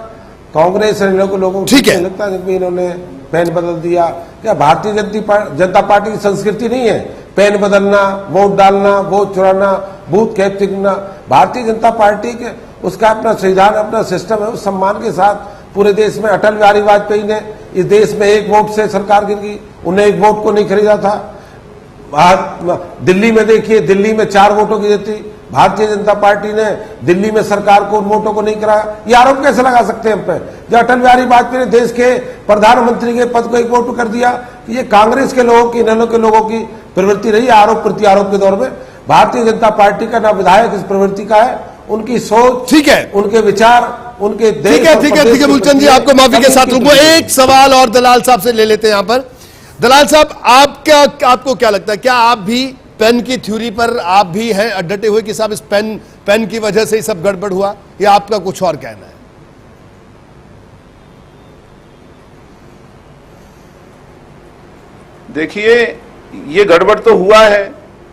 कांग्रेस और इनेलो के लोगों को ठीक है, लगता है कि इन्होंने पेन बदल दिया। क्या भारतीय जनता पार्टी की संस्कृति नहीं है पेन बदलना, वोट डालना, वोट चुराना, booth capturing? Bharatiya Janata party के उसका अपना संविधान, अपना सिस्टम है, उस सम्मान के साथ पूरे देश में अटल बिहारी वाजपेयी ने इस देश में एक वोट से सरकार गिर गई, उन्हें एक वोट को नहीं खरीदा था। दिल्ली में देखिए, दिल्ली में 4 वोटों की जीती, भारतीय जनता पार्टी ने दिल्ली में सरकार को उन वोटों को नहीं कराया। ये आरोप कैसे लगा सकते हैं हम पे? जो अटल बिहारी वाजपेयी ने देश के प्रधानमंत्री के पद को एक वोट कर दिया, ये कांग्रेस के लोगों की, इनेलो के लोगों की प्रवृत्ति रही आरोप प्रत्यारोप के दौर में। भारतीय जनता पार्टी का ना विधायक इस प्रवृत्ति का है, उनकी सोच, ठीक है, उनके विचार, उनके देश ठीक है मूलचंद जी, आपको माफी के साथ रुको। एक सवाल और दलाल साहब से ले लेते हैं यहां पर। दलाल साहब, आपको क्या लगता है, क्या आप भी पेन की थ्योरी पर आप भी हैं डटे हुए कि साहब इस पेन की वजह से ही सब गड़बड़ हुआ, या आपका कुछ और कहना है? देखिए, ये गड़बड़ तो हुआ है,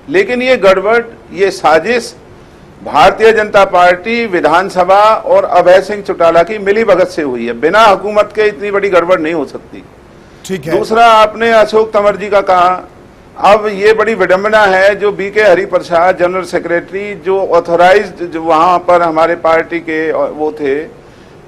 लेकिन ये गड़बड़, ये साजिश भारतीय जनता पार्टी, विधानसभा और अभय सिंह चौटाला की मिलीभगत से हुई है। बिना हुकूमत के इतनी बड़ी गड़बड़ नहीं हो सकती। ठीक है। दूसरा, आपने अशोक तंवर जी का कहा, अब ये बड़ी विडंबना है जो बीके हरिप्रसाद जनरल सेक्रेटरी, जो ऑथोराइज्ड, जो वहां पर हमारे पार्टी के वो थे,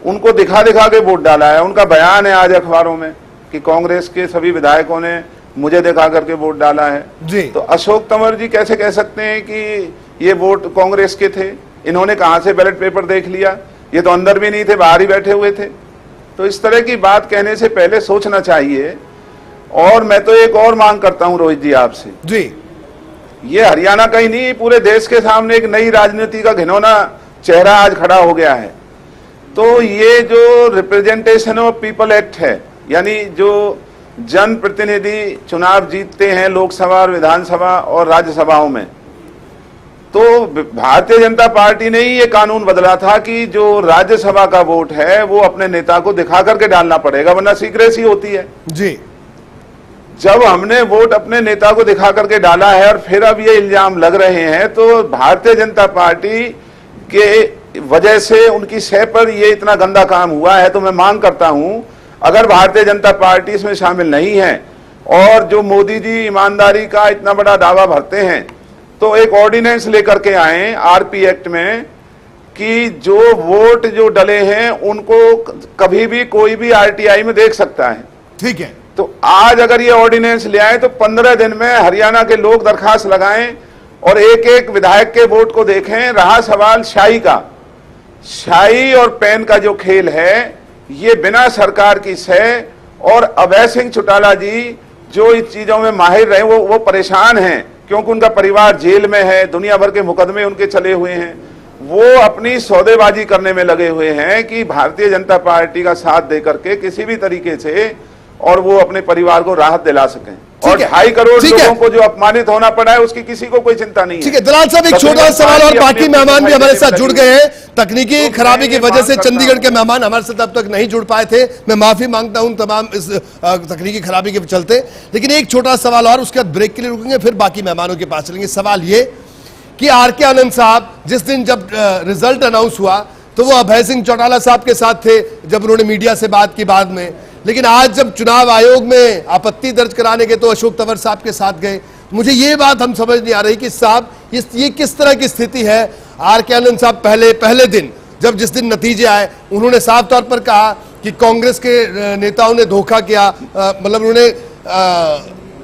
उनको दिखा दिखा के वोट डाला है। उनका बयान है आज अखबारों में कि कांग्रेस के सभी विधायकों ने मुझे दिखा करके वोट डाला है जी। तो अशोक तंवर जी कैसे कह सकते हैं कि ये वोट कांग्रेस के थे? इन्होंने कहां से बैलेट पेपर देख लिया? ये तो अंदर भी नहीं थे, बाहर ही बैठे हुए थे। तो इस तरह की बात कहने से पहले सोचना चाहिए। और मैं तो एक और मांग करता हूं रोहित जी आपसे जी, ये हरियाणा का ही नहीं, पूरे देश के सामने एक नई राजनीति का घिनौना चेहरा आज खड़ा हो गया है। तो ये जो रिप्रेजेंटेशन ऑफ पीपल एक्ट है, यानी जो जनप्रतिनिधि चुनाव जीतते हैं लोकसभा और विधानसभा और राज्यसभाओं में, तो भारतीय जनता पार्टी ने ही ये कानून बदला था कि जो राज्यसभा का वोट है वो अपने नेता को दिखा करके डालना पड़ेगा, वरना सीक्रेसी होती है जी। जब हमने वोट अपने नेता को दिखा करके डाला है और फिर अब ये इल्जाम लग रहे हैं, तो भारतीय जनता पार्टी के वजह से उनकी सह पर ये इतना गंदा काम हुआ है। तो मैं मांग करता हूं, अगर भारतीय जनता पार्टी इसमें शामिल नहीं है और जो मोदी जी ईमानदारी का इतना बड़ा दावा भरते हैं, तो एक ऑर्डिनेंस लेकर के आए आरपी एक्ट में कि जो वोट जो डले हैं उनको कभी भी कोई भी आरटीआई में देख सकता है। ठीक है। तो आज अगर ये ऑर्डिनेंस ले आए तो 15 दिन में हरियाणा के लोग दरखास्त लगाएं और एक एक विधायक के वोट को देखें। रहा सवाल शाही का, शाही और पेन का जो खेल है, ये बिना सरकार की सह और अभय सिंह चौटाला जी जो इस चीजों में माहिर रहे, वो परेशान हैं क्योंकि उनका परिवार जेल में है, दुनिया भर के मुकदमे उनके चले हुए हैं। वो अपनी सौदेबाजी करने में लगे हुए हैं कि भारतीय जनता पार्टी का साथ देकर के किसी भी तरीके से और वो अपने परिवार को राहत दिला सकें। और 2.5 करोड़ लोगों को जो अपमानित होना पड़ा है उसकी किसी को कोई चिंता नहीं है। ठीक है दलाल साहब, एक छोटा सवाल और बाकी मेहमान भी हमारे साथ जुड़ गए हैं। तकनीकी खराबी की वजह से चंडीगढ़ के मेहमान हमारे साथ अब तक नहीं जुड़ पाए थे। मैं माफी मांगता हूं तमाम इस तकनीकी खराबी के चलते। लेकिन एक छोटा सवाल और, उसके बाद ब्रेक के लिए रुकेंगे, फिर बाकी मेहमानों के पास चलेंगे। सवाल ये कि आर.के. आनंद साहब जिस दिन जब रिजल्ट अनाउंस हुआ तो वो अभय सिंह चौटाला साहब के साथ थे जब उन्होंने मीडिया से बात की बाद में, लेकिन आज जब चुनाव आयोग में आपत्ति दर्ज कराने गए तो अशोक तंवर साहब के साथ गए। मुझे ये बात हम समझ नहीं आ रही कि साहब ये किस तरह की स्थिति है। आर.के. आनंद साहब पहले दिन जब जिस दिन नतीजे आए उन्होंने साफ तौर पर कहा कि कांग्रेस के नेताओं ने धोखा किया, मतलब उन्होंने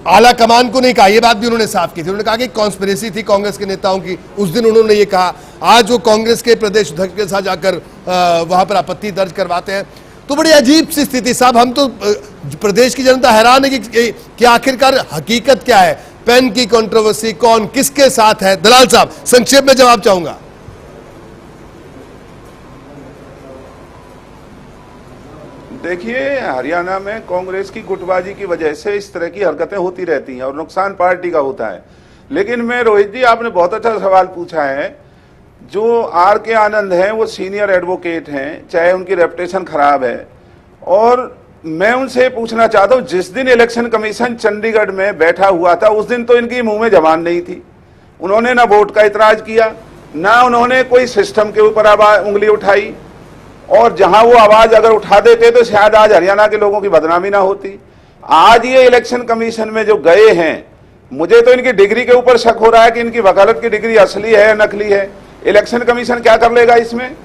आला कमान को नहीं कहा, ये बात भी उन्होंने साफ की थी। उन्होंने कहा कि कॉन्स्पिरेसी थी कांग्रेस के नेताओं की, उस दिन उन्होंने ये कहा। आज वो कांग्रेस के प्रदेश अध्यक्ष के साथ जाकर वहां पर आपत्ति दर्ज करवाते हैं। तो बड़ी अजीब सी स्थिति साहब। हम तो प्रदेश की जनता हैरान है कि आखिरकार हकीकत क्या है, पेन की कंट्रोवर्सी कौन किसके साथ है। दलाल साहब संक्षेप में जवाब चाहूंगा। देखिए, हरियाणा में कांग्रेस की गुटबाजी की वजह से इस तरह की हरकतें होती रहती हैं और नुकसान पार्टी का होता है। लेकिन मैं रोहित जी, आपने बहुत अच्छा सवाल पूछा है। जो आर.के. आनंद हैं वो सीनियर एडवोकेट हैं, चाहे उनकी रेपुटेशन खराब है, और मैं उनसे पूछना चाहता हूं, जिस दिन इलेक्शन कमीशन चंडीगढ़ में बैठा हुआ था उस दिन तो इनकी मुंह में जबान नहीं थी। उन्होंने ना वोट का इतराज किया, ना उन्होंने कोई सिस्टम के ऊपर उंगली उठाई, और जहां वो आवाज अगर उठा देते तो शायद आज हरियाणा के लोगों की बदनामी ना होती। आज ये इलेक्शन कमीशन में जो गए हैं, मुझे तो इनकी डिग्री के ऊपर शक हो रहा है कि इनकी वकालत की डिग्री असली है या नकली है। इलेक्शन कमीशन क्या कर लेगा इसमें?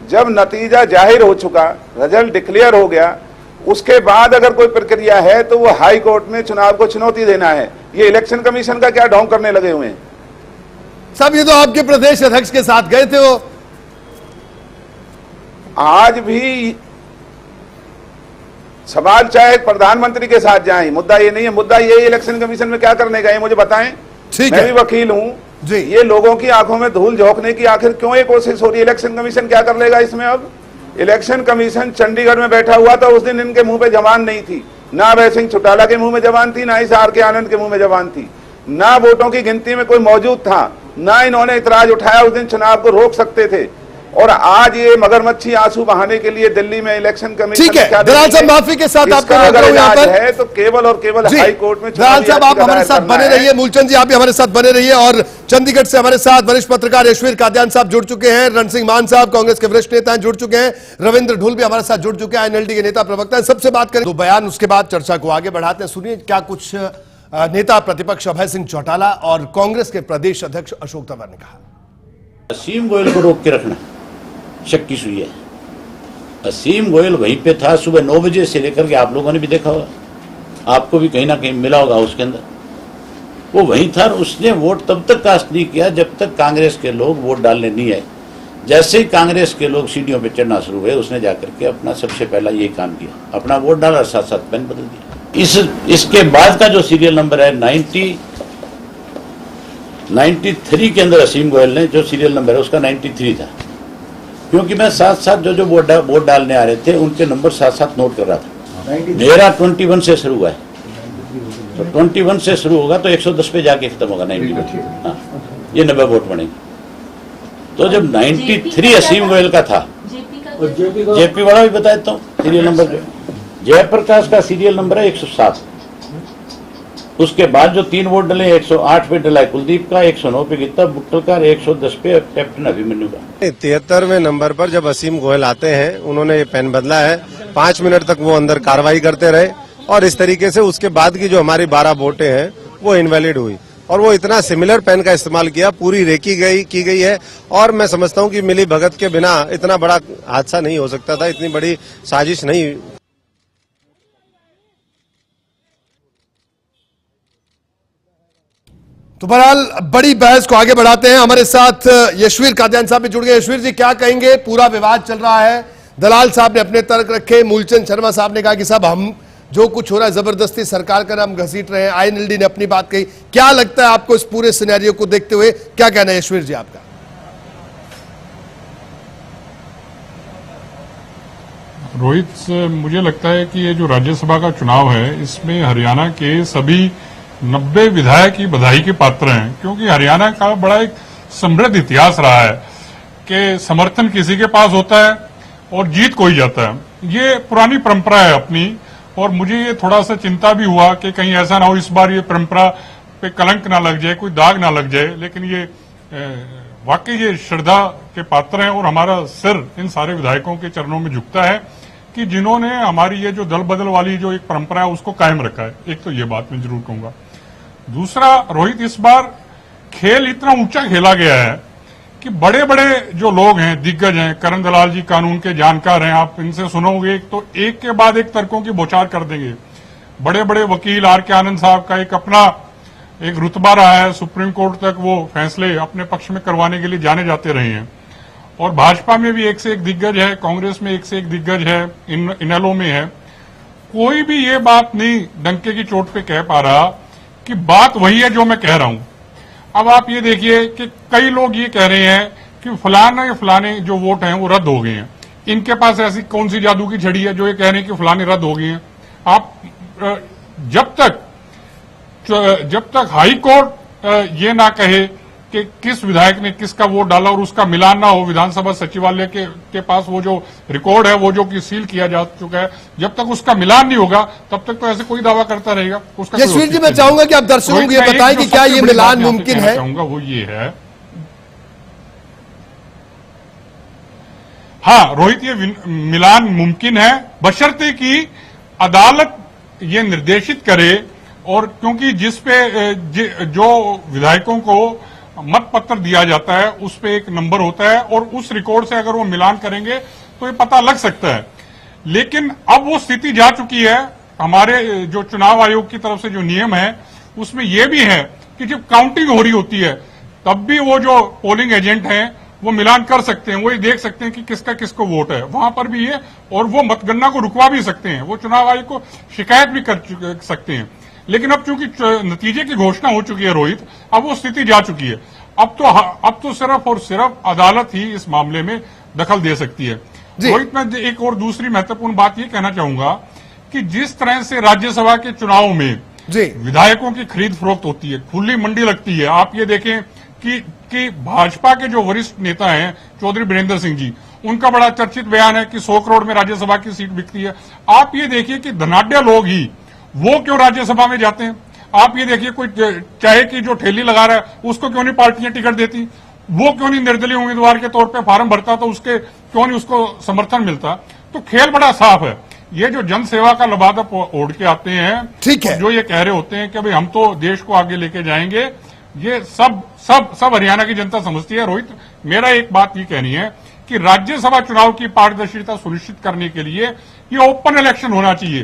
जब नतीजा जाहिर हो चुका, रिजल्ट डिक्लेयर हो गया, उसके बाद अगर कोई प्रक्रिया है तो वो हाई कोर्ट में चुनाव को चुनौती देना है। ये इलेक्शन कमीशन का क्या ढोंग करने लगे हुए हैं साहब? ये तो आपके प्रदेश अध्यक्ष के साथ गए थे वो। आज भी सवाल चाहे प्रधानमंत्री के साथ जाएं, मुद्दा ये नहीं है। मुद्दा ये इलेक्शन कमीशन में क्या करने गए मुझे बताएं। मैं भी वकील हूं, जी। ये लोगों की आंखों में धूल झोंकने की आखिर क्यों ये कोशिश हो रही है? इलेक्शन कमीशन क्या कर लेगा इसमें? अब इलेक्शन कमीशन चंडीगढ़ में बैठा हुआ था, उस दिन इनके मुंह पे जबान नहीं थी, ना अभय सिंह चौटाला के मुंह में जबान थी, ना इस आर के आनंद के मुंह में जबान थी, ना वोटों की गिनती में कोई मौजूद था, ना इन्होंने इतराज उठाया, उस दिन चुनाव को रोक सकते थे। और आज ये मगरमच्छी आंसू बहाने के लिए दिल्ली में इलेक्शन कमीशन ठीक है, दलाल साहब माफी के साथ आपको रोक रहा हूं यहाँ पर है तो केवल और केवल हाई कोर्ट में। दलाल साहब आप हमारे साथ बने रहिए, मूलचंद जी आप भी हमारे साथ बने रहिए। और चंडीगढ़ से हमारे साथ वरिष्ठ पत्रकार यशवीर कादियान साहब जुड़ चुके हैं, रण सिंह मान साहब कांग्रेस के वरिष्ठ नेता जुड़ चुके हैं, रविंद्र ढुल भी हमारे साथ जुड़ चुके हैं, एनएलडी के नेता प्रवक्ता हैं। सबसे बात करें दो बयान, उसके बाद चर्चा को आगे बढ़ाते हैं। सुनिए क्या कुछ नेता प्रतिपक्ष अभय सिंह चौटाला और कांग्रेस के प्रदेश अध्यक्ष अशोक तंवर ने कहा। असीम गोयल को रोक के रखना शक की सुई है। असीम गोयल वहीं पे था सुबह 9 बजे से लेकर के, आप लोगों ने भी देखा होगा, आपको भी कहीं ना कहीं मिला होगा उसके अंदर, वो वहीं था। उसने वोट तब तक कास्ट नहीं किया जब तक कांग्रेस के लोग वोट डालने नहीं आए। जैसे ही कांग्रेस के लोग सीढ़ियों पे चढ़ना शुरू हुए, उसने जाकर के अपना सबसे पहला ये काम किया, अपना वोट डाला और साथ साथ पेन बदल दिया। इसके बाद का जो सीरियल नंबर है 93 के अंदर असीम गोयल ने जो सीरियल नंबर है उसका 93 था, क्योंकि मैं साथ साथ जो वोट डालने आ रहे थे उनके नंबर साथ साथ नोट कर रहा था। मेरा 21 से शुरू हुआ है, तो 21 से शुरू होगा तो 110 पे जाके खत्म होगा 90। हाँ, ये 90 वोट बनेंगे। तो जब 93 असीम गोयल का था, जेपी वाला भी बता देता हूँ सीरियल नंबर जो जयप्रकाश का सीरियल नंबर है 107। उसके बाद जो 3 वोट डले 108 पे डला है कुलदीप का, 109 पे गीता बुट्टल का, 110 पे कैप्टन अभिमन्यु का। 73वें नंबर पर जब असीम गोयल आते हैं, उन्होंने ये पेन बदला है, 5 मिनट तक वो अंदर कार्रवाई करते रहे और इस तरीके से उसके बाद की जो हमारी 12 वोटें हैं वो इनवैलिड हुई। और वो इतना सिमिलर पेन का इस्तेमाल किया, पूरी रेकी की गई है। और मैं समझता हूं कि मिली भगत के बिना इतना बड़ा हादसा नहीं हो सकता था, इतनी बड़ी साजिश नहीं। तो बहरहाल बड़ी बहस को आगे बढ़ाते हैं। हमारे साथ यशवीर कादियान साहब भी जुड़ गए। यशवीर जी क्या कहेंगे? पूरा विवाद चल रहा है, दलाल साहब ने अपने तर्क रखे, मूलचंद शर्मा साहब ने कहा कि साहब हम जो कुछ हो रहा है जबरदस्ती सरकार का नाम घसीट रहे हैं, आईएनएलडी ने अपनी बात कही। क्या लगता है आपको इस पूरे सिनेरियो को देखते हुए, क्या कहना है यशवीर जी आपका? रोहित, मुझे लगता है कि ये जो राज्यसभा का चुनाव है इसमें हरियाणा के सभी 90 विधायक की बधाई के पात्र हैं, क्योंकि हरियाणा का बड़ा एक समृद्ध इतिहास रहा है कि समर्थन किसी के पास होता है और जीत कोई जाता है। ये पुरानी परंपरा है अपनी, और मुझे ये थोड़ा सा चिंता भी हुआ कि कहीं ऐसा ना हो इस बार ये परंपरा पे कलंक ना लग जाए, कोई दाग ना लग जाए। लेकिन ये वाकई ये श्रद्धा के पात्र हैं और हमारा सिर इन सारे विधायकों के चरणों में झुकता है कि जिन्होंने हमारी ये जो दल बदल वाली जो एक परंपरा है उसको कायम रखा है। एक तो ये बात मैं जरूर कहूंगा। दूसरा रोहित, इस बार खेल इतना ऊंचा खेला गया है कि बड़े बड़े जो लोग हैं, दिग्गज हैं, करण दलाल जी कानून के जानकार हैं, आप इनसे सुनोगे तो एक के बाद एक तर्कों की बौछार कर देंगे। बड़े बड़े वकील आर के आनंद साहब का एक अपना एक रुतबा रहा है, सुप्रीम कोर्ट तक वो फैसले अपने पक्ष में करवाने के लिए जाने जाते रहे हैं। और भाजपा में भी एक से एक दिग्गज है, कांग्रेस में एक से एक दिग्गज है, इनेलो में है। कोई भी ये बात नहीं डंके की चोट पे कह पा रहा कि बात वही है जो मैं कह रहा हूं। अब आप ये देखिए कि कई लोग ये कह रहे हैं कि फलाने जो वोट हैं वो रद्द हो गए हैं। इनके पास ऐसी कौन सी जादू की छड़ी है जो ये कह रहे हैं कि फलाने रद्द हो गए हैं? आप जब तक हाई कोर्ट ये ना कहे कि किस विधायक ने किसका वोट डाला और उसका मिलान ना हो विधानसभा सचिवालय के पास वो जो रिकॉर्ड है वो जो कि सील किया जा चुका है, जब तक उसका मिलान नहीं होगा तब तक तो ऐसे कोई दावा करता रहेगा। यशवीर जी मैं चाहूंगा कि आप दर्शकों को ये बताएं कि क्या ये मिलान मुमकिन है? चाहूंगा वो ये है, हाँ रोहित, ये मिलान मुमकिन है बशर्ते कि अदालत ये निर्देशित करे। और क्योंकि जो विधायकों को मत पत्र दिया जाता है उस पे एक नंबर होता है और उस रिकॉर्ड से अगर वो मिलान करेंगे तो ये पता लग सकता है। लेकिन अब वो स्थिति जा चुकी है, हमारे जो चुनाव आयोग की तरफ से जो नियम है उसमें ये भी है कि जब काउंटिंग हो रही होती है तब भी वो जो पोलिंग एजेंट हैं वो मिलान कर सकते हैं, वो ये देख सकते हैं कि किसका किसको वोट है, वहां पर भी है। और वो मतगणना को रुकवा भी सकते हैं, वो चुनाव आयोग को शिकायत भी कर सकते हैं। लेकिन अब चूंकि नतीजे की घोषणा हो चुकी है रोहित, अब वो स्थिति जा चुकी है। अब तो सिर्फ और सिर्फ अदालत ही इस मामले में दखल दे सकती है। रोहित, मैं एक और दूसरी महत्वपूर्ण बात ये कहना चाहूंगा कि जिस तरह से राज्यसभा के चुनाव में विधायकों की खरीद फरोख्त होती है, खुली मंडी लगती है। आप ये देखें कि भाजपा के जो वरिष्ठ नेता हैं चौधरी बीरेंद्र सिंह जी, उनका बड़ा चर्चित बयान है कि 100 करोड़ में राज्यसभा की सीट बिकती है। आप ये देखिए कि धनाढ्य लोग ही वो क्यों राज्यसभा में जाते हैं। आप ये देखिए कोई चाय की जो ठेली लगा रहा है उसको क्यों नहीं पार्टियां टिकट देती, वो क्यों नहीं निर्दलीय उम्मीदवार के तौर पे फार्म भरता, तो उसके क्यों नहीं उसको समर्थन मिलता। तो खेल बड़ा साफ है। ये जो जन सेवा का लबादा ओढ़ के आते हैं, ठीक है, जो ये कह रहे होते हैं कि भाई हम तो देश को आगे लेके जाएंगे, ये सब हरियाणा की जनता समझती है। रोहित, मेरा एक बात ये कहनी है कि राज्यसभा चुनाव की पारदर्शिता सुनिश्चित करने के लिए ये ओपन इलेक्शन होना चाहिए,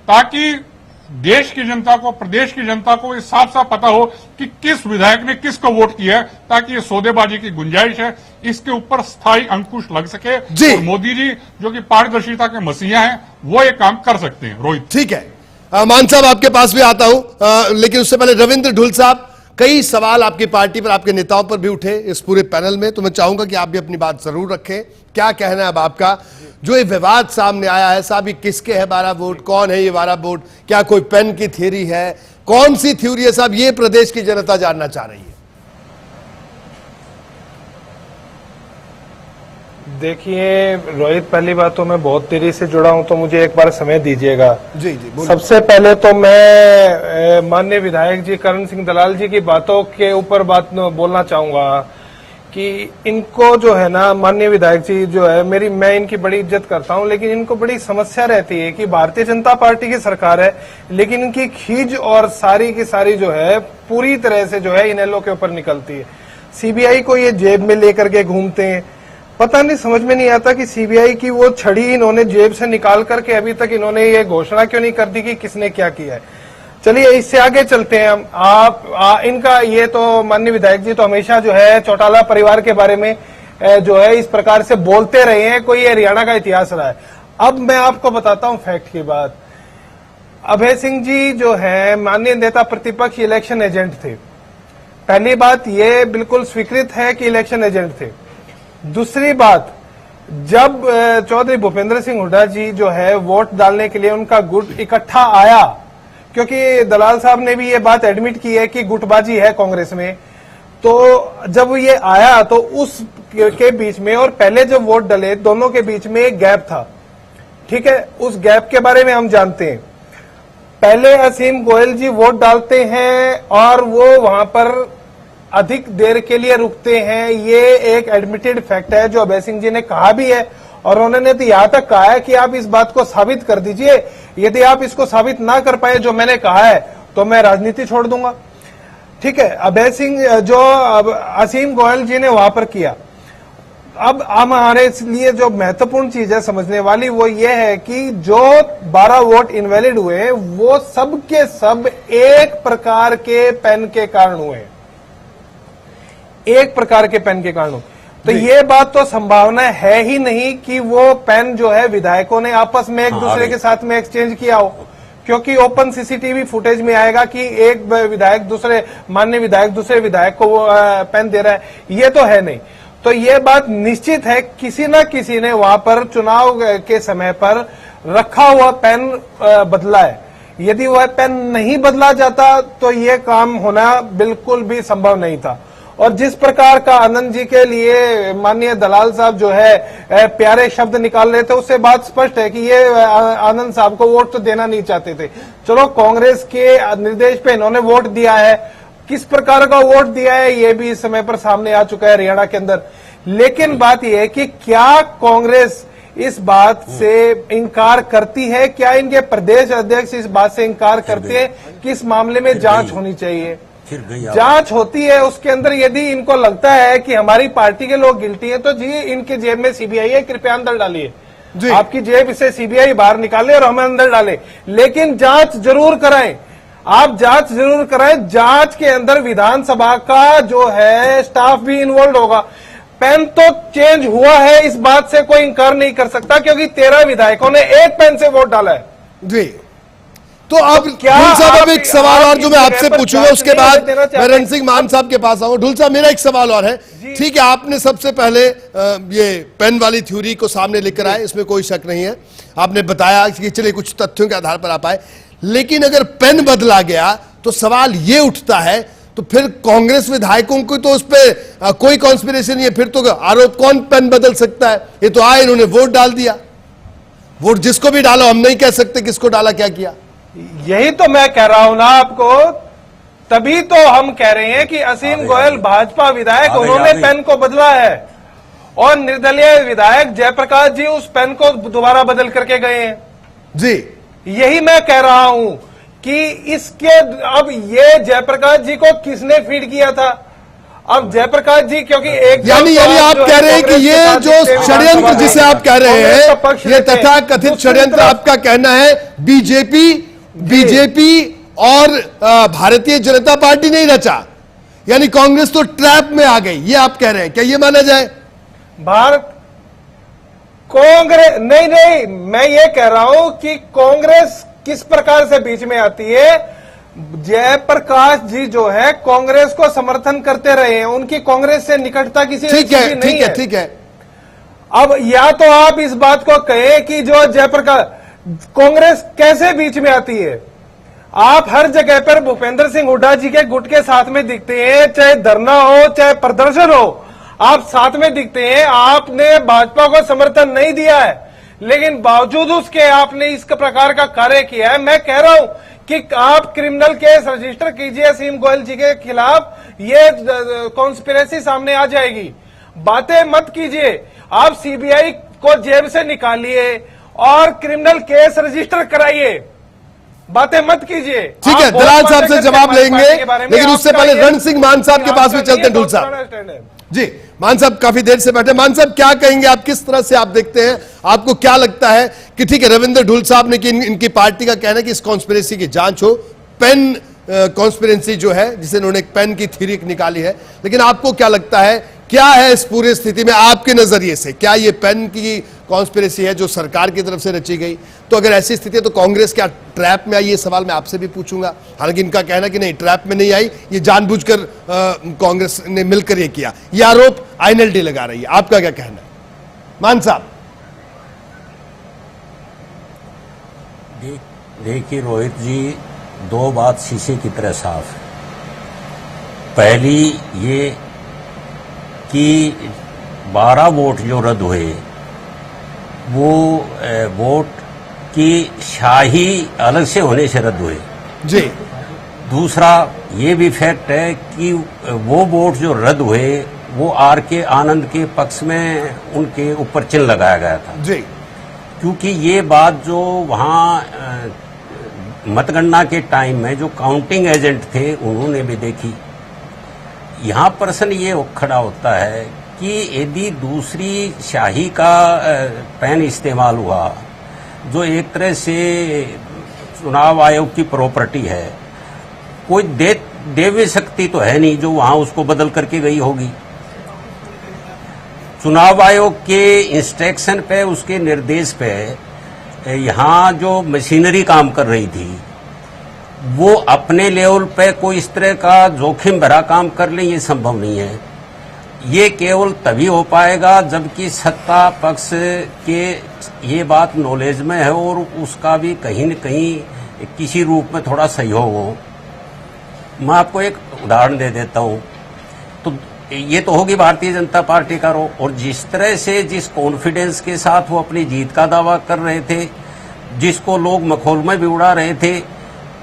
ताकि देश की जनता को, प्रदेश की जनता को ये साफ साफ पता हो कि किस विधायक ने किसको वोट किया है, ताकि ये सौदेबाजी की गुंजाइश है इसके ऊपर स्थायी अंकुश लग सके। और मोदी जी जो कि पारदर्शिता के मसीहा हैं, वो ये काम कर सकते हैं। रोहित, ठीक है। मान साहब, आपके पास भी आता हूं, लेकिन उससे पहले रविंद्र ढुल साहब, कई सवाल आपकी पार्टी पर, आपके नेताओं पर भी उठे इस पूरे पैनल में, तो मैं चाहूंगा कि आप भी अपनी बात जरूर रखें। क्या कहना है अब आपका? जो ये विवाद सामने आया है, साहब, ये किसके है 12 वोट? कौन है ये 12 वोट? क्या कोई पेन की थ्योरी है? कौन सी थ्योरी है साहब? ये प्रदेश की जनता जानना चाह रही है। देखिए रोहित, पहली बात तो मैं बहुत देरी से जुड़ा हूं, तो मुझे एक बार समय दीजिएगा। जी जी, सबसे पहले तो मैं माननीय विधायक जी करण सिंह दलाल जी की बातों के ऊपर बात बोलना चाहूंगा कि इनको जो है ना, माननीय विधायक जी जो है, मैं इनकी बड़ी इज्जत करता हूं, लेकिन इनको बड़ी समस्या रहती है कि भारतीय जनता पार्टी की सरकार है, लेकिन इनकी खींच और सारी की सारी जो है पूरी तरह से जो है इनेलो के ऊपर निकलती है। सीबीआई को ये जेब में लेकर के घूमते हैं। पता नहीं, समझ में नहीं आता कि सीबीआई की वो छड़ी इन्होंने जेब से निकाल करके अभी तक इन्होंने ये घोषणा क्यों नहीं कर दी कि किसने क्या किया है। चलिए इससे आगे चलते हैं हम। इनका ये तो माननीय विधायक जी तो हमेशा जो है चौटाला परिवार के बारे में जो है इस प्रकार से बोलते रहे हैं, कोई हरियाणा का इतिहास रहा है। अब मैं आपको बताता हूं फैक्ट की बात। अभय सिंह जी जो है माननीय नेता प्रतिपक्ष इलेक्शन एजेंट थे। पहली बात ये बिल्कुल स्वीकृत है कि इलेक्शन एजेंट थे। दूसरी बात, जब चौधरी भूपेंद्र सिंह हुड्डा जी जो है वोट डालने के लिए उनका गुट इकट्ठा आया, क्योंकि दलाल साहब ने भी ये बात एडमिट की है कि गुटबाजी है कांग्रेस में, तो जब ये आया तो उस के बीच में और पहले जब वोट डले दोनों के बीच में एक गैप था। ठीक है, उस गैप के बारे में हम जानते हैं। पहले असीम गोयल जी वोट डालते हैं और वो वहां पर अधिक देर के लिए रुकते हैं। ये एक एडमिटेड फैक्ट है जो अभय सिंह जी ने कहा भी है, और उन्होंने तो यहां तक कहा है कि आप इस बात को साबित कर दीजिए, यदि आप इसको साबित ना कर पाए जो मैंने कहा है तो मैं राजनीति छोड़ दूंगा। ठीक है, अभय सिंह जो असीम गोयल जी ने वहां पर किया। अब हमारे लिए जो महत्वपूर्ण चीज है समझने वाली वो ये है कि जो 12 वोट इनवैलिड हुए वो सब के सब एक प्रकार के पेन के कारण हुए, एक प्रकार के पेन के कारण। तो ये बात तो संभावना है ही नहीं कि वो पेन जो है विधायकों ने आपस में एक दूसरे के साथ में एक्सचेंज किया हो, क्योंकि ओपन सीसीटीवी फुटेज में आएगा कि एक विधायक दूसरे माननीय विधायक दूसरे विधायक को पेन दे रहा है, ये तो है नहीं। तो ये बात निश्चित है किसी न किसी ने वहां पर चुनाव के समय पर रखा हुआ पेन बदला है। यदि वह पेन नहीं बदला जाता तो ये काम होना बिल्कुल भी संभव नहीं था। और जिस प्रकार का आनंद जी के लिए माननीय दलाल साहब जो है प्यारे शब्द निकाल रहे थे, उससे बात स्पष्ट है कि ये आनंद साहब को वोट तो देना नहीं चाहते थे। चलो कांग्रेस के निर्देश पे इन्होंने वोट दिया है, किस प्रकार का वोट दिया है ये भी इस समय पर सामने आ चुका है हरियाणा के अंदर। लेकिन बात यह है कि क्या कांग्रेस इस बात से इनकार करती है, क्या इनके प्रदेश अध्यक्ष इस बात से इनकार करते हैं कि इस मामले में जांच होनी चाहिए? जांच होती है, उसके अंदर यदि इनको लगता है कि हमारी पार्टी के लोग गिल्टी हैं तो जी इनके जेब में सीबीआई है, कृपया अंदर डालिए, आपकी जेब से सीबीआई बाहर निकाले और हमें अंदर डाले, लेकिन जांच जरूर कराएं। आप जांच जरूर कराएं। जांच के अंदर विधानसभा का जो है स्टाफ भी इन्वॉल्व होगा। पेन तो चेंज हुआ है, इस बात से कोई इंकार नहीं कर सकता, क्योंकि 13 विधायकों ने एक पेन से वोट डाला है। जी, तो अब क्या ढुल साहब, अब आप- एक सवाल और जो मैं आप आपसे इस पूछूंगा, पर उसके जांच बाद नहीं देना मैं चाहते? रण सिंह मान साहब के पास आऊंगा। ढुल साहब, मेरा एक सवाल और है। ठीक है, आपने सबसे पहले ये पेन वाली थ्योरी को सामने लेकर आए, इसमें कोई शक नहीं है। आपने बताया कि चलिए कुछ तथ्यों के आधार पर आप आए, लेकिन अगर पेन बदला गया तो सवाल ये उठता है, तो फिर कांग्रेस विधायकों को तो उस पर कोई कॉन्स्पिरेसी नहीं है, फिर तो आरोप कौन पेन बदल सकता है? ये तो आए, इन्होंने वोट डाल दिया, वोट जिसको भी डालो, हम नहीं कह सकते किसको डाला, क्या किया। यही तो मैं कह रहा हूं ना आपको, तभी तो हम कह रहे हैं कि असीम गोयल भाजपा विधायक, उन्होंने पेन को बदला है और निर्दलीय विधायक जयप्रकाश जी उस पेन को दोबारा बदल करके गए हैं जी। यही मैं कह रहा हूं कि इसके अब ये जयप्रकाश जी को किसने फीड किया था? अब जयप्रकाश जी, क्योंकि एक यानी आप कह रहे हैं कि ये जो षड्यंत्र जिसे आप कह रहे हैं, ये तथा कथित षड्यंत्र आपका कहना है बीजेपी और भारतीय जनता पार्टी नहीं रचा, यानी कांग्रेस तो ट्रैप में आ गई, ये आप कह रहे हैं, क्या ये माना जाए? भारत कांग्रेस नहीं, मैं ये कह रहा हूं कि कांग्रेस किस प्रकार से बीच में आती है। जयप्रकाश जी जो है कांग्रेस को समर्थन करते रहे हैं, उनकी कांग्रेस से निकटता किसी ठीक है। अब या तो आप इस बात को कहें कि जो जयप्रकाश, कांग्रेस कैसे बीच में आती है? आप हर जगह पर भूपेंद्र सिंह हुड्डा जी के गुट के साथ में दिखते हैं, चाहे धरना हो चाहे प्रदर्शन हो, आप साथ में दिखते हैं। आपने भाजपा को समर्थन नहीं दिया है, लेकिन बावजूद उसके आपने इस प्रकार का कार्य किया है। मैं कह रहा हूं कि आप क्रिमिनल केस रजिस्टर कीजिए असीम गोयल जी के खिलाफ, ये कॉन्स्पिरेसी सामने आ जाएगी। बातें मत कीजिए, आप सीबीआई को जेब से निकालिए और क्रिमिनल केस रजिस्टर कराइए, बातें मत कीजिए। ठीक है, दलाल साहब से जवाब लेंगे, लेकिन उससे पहले रण सिंह मान साहब के पास भी चलते हैं। ढुल साहब जी, मान साहब काफी देर से बैठे, मान साहब क्या कहेंगे आप, किस तरह से आप देखते हैं, आपको क्या लगता है कि ठीक है, रविंद्र ढुल साहब ने कि इनकी पार्टी का कहना है कि इस कॉन्स्पिरेसी की जांच हो, पेन कॉन्स्पिरेसी जो है जिसे उन्होंने एक पेन की थ्योरी निकाली है, लेकिन आपको क्या लगता है क्या है इस पूरी स्थिति में आपके नजरिए से, क्या ये पेन की कॉन्स्पिरेसी है जो सरकार की तरफ से रची गई? तो अगर ऐसी स्थिति है तो कांग्रेस क्या ट्रैप में आई? ये सवाल मैं आपसे भी पूछूंगा। हालांकि इनका कहना कि नहीं, ट्रैप में नहीं आई, ये जानबूझकर कांग्रेस ने मिलकर ये किया, ये आरोप आईएनएलडी लगा रही है, आपका क्या कहना है मान साहब? देखिए रोहित जी, दो बात शीशे की तरह साफ है। पहली ये कि 12 वोट जो रद्द हुए, वो वोट की शाही अलग से होने से रद्द हुए जी। दूसरा ये भी फैक्ट है कि वो वोट जो रद्द हुए वो आर.के. आनंद के पक्ष में उनके ऊपर चिन्ह लगाया गया था जी, क्योंकि ये बात जो वहाँ मतगणना के टाइम में जो काउंटिंग एजेंट थे उन्होंने भी देखी। यहाँ प्रश्न ये खड़ा होता है कि यदि दूसरी शाही का पेन इस्तेमाल हुआ, जो एक तरह से चुनाव आयोग की प्रॉपर्टी है, कोई दे भी सकती तो है नहीं जो वहां उसको बदल करके गई होगी। चुनाव आयोग के इंस्ट्रक्शन पे, उसके निर्देश पे यहाँ जो मशीनरी काम कर रही थी वो अपने लेवल पे कोई इस तरह का जोखिम भरा काम कर ले, ये संभव नहीं है। ये केवल तभी हो पाएगा जबकि सत्ता पक्ष के ये बात नॉलेज में है और उसका भी कहीं न कहीं किसी रूप में थोड़ा सहयोग हो। मैं आपको एक उदाहरण दे देता हूँ। तो ये तो होगी भारतीय जनता पार्टी का रो, और जिस तरह से जिस कॉन्फिडेंस के साथ वो अपनी जीत का दावा कर रहे थे, जिसको लोग मखौल में भी उड़ा रहे थे,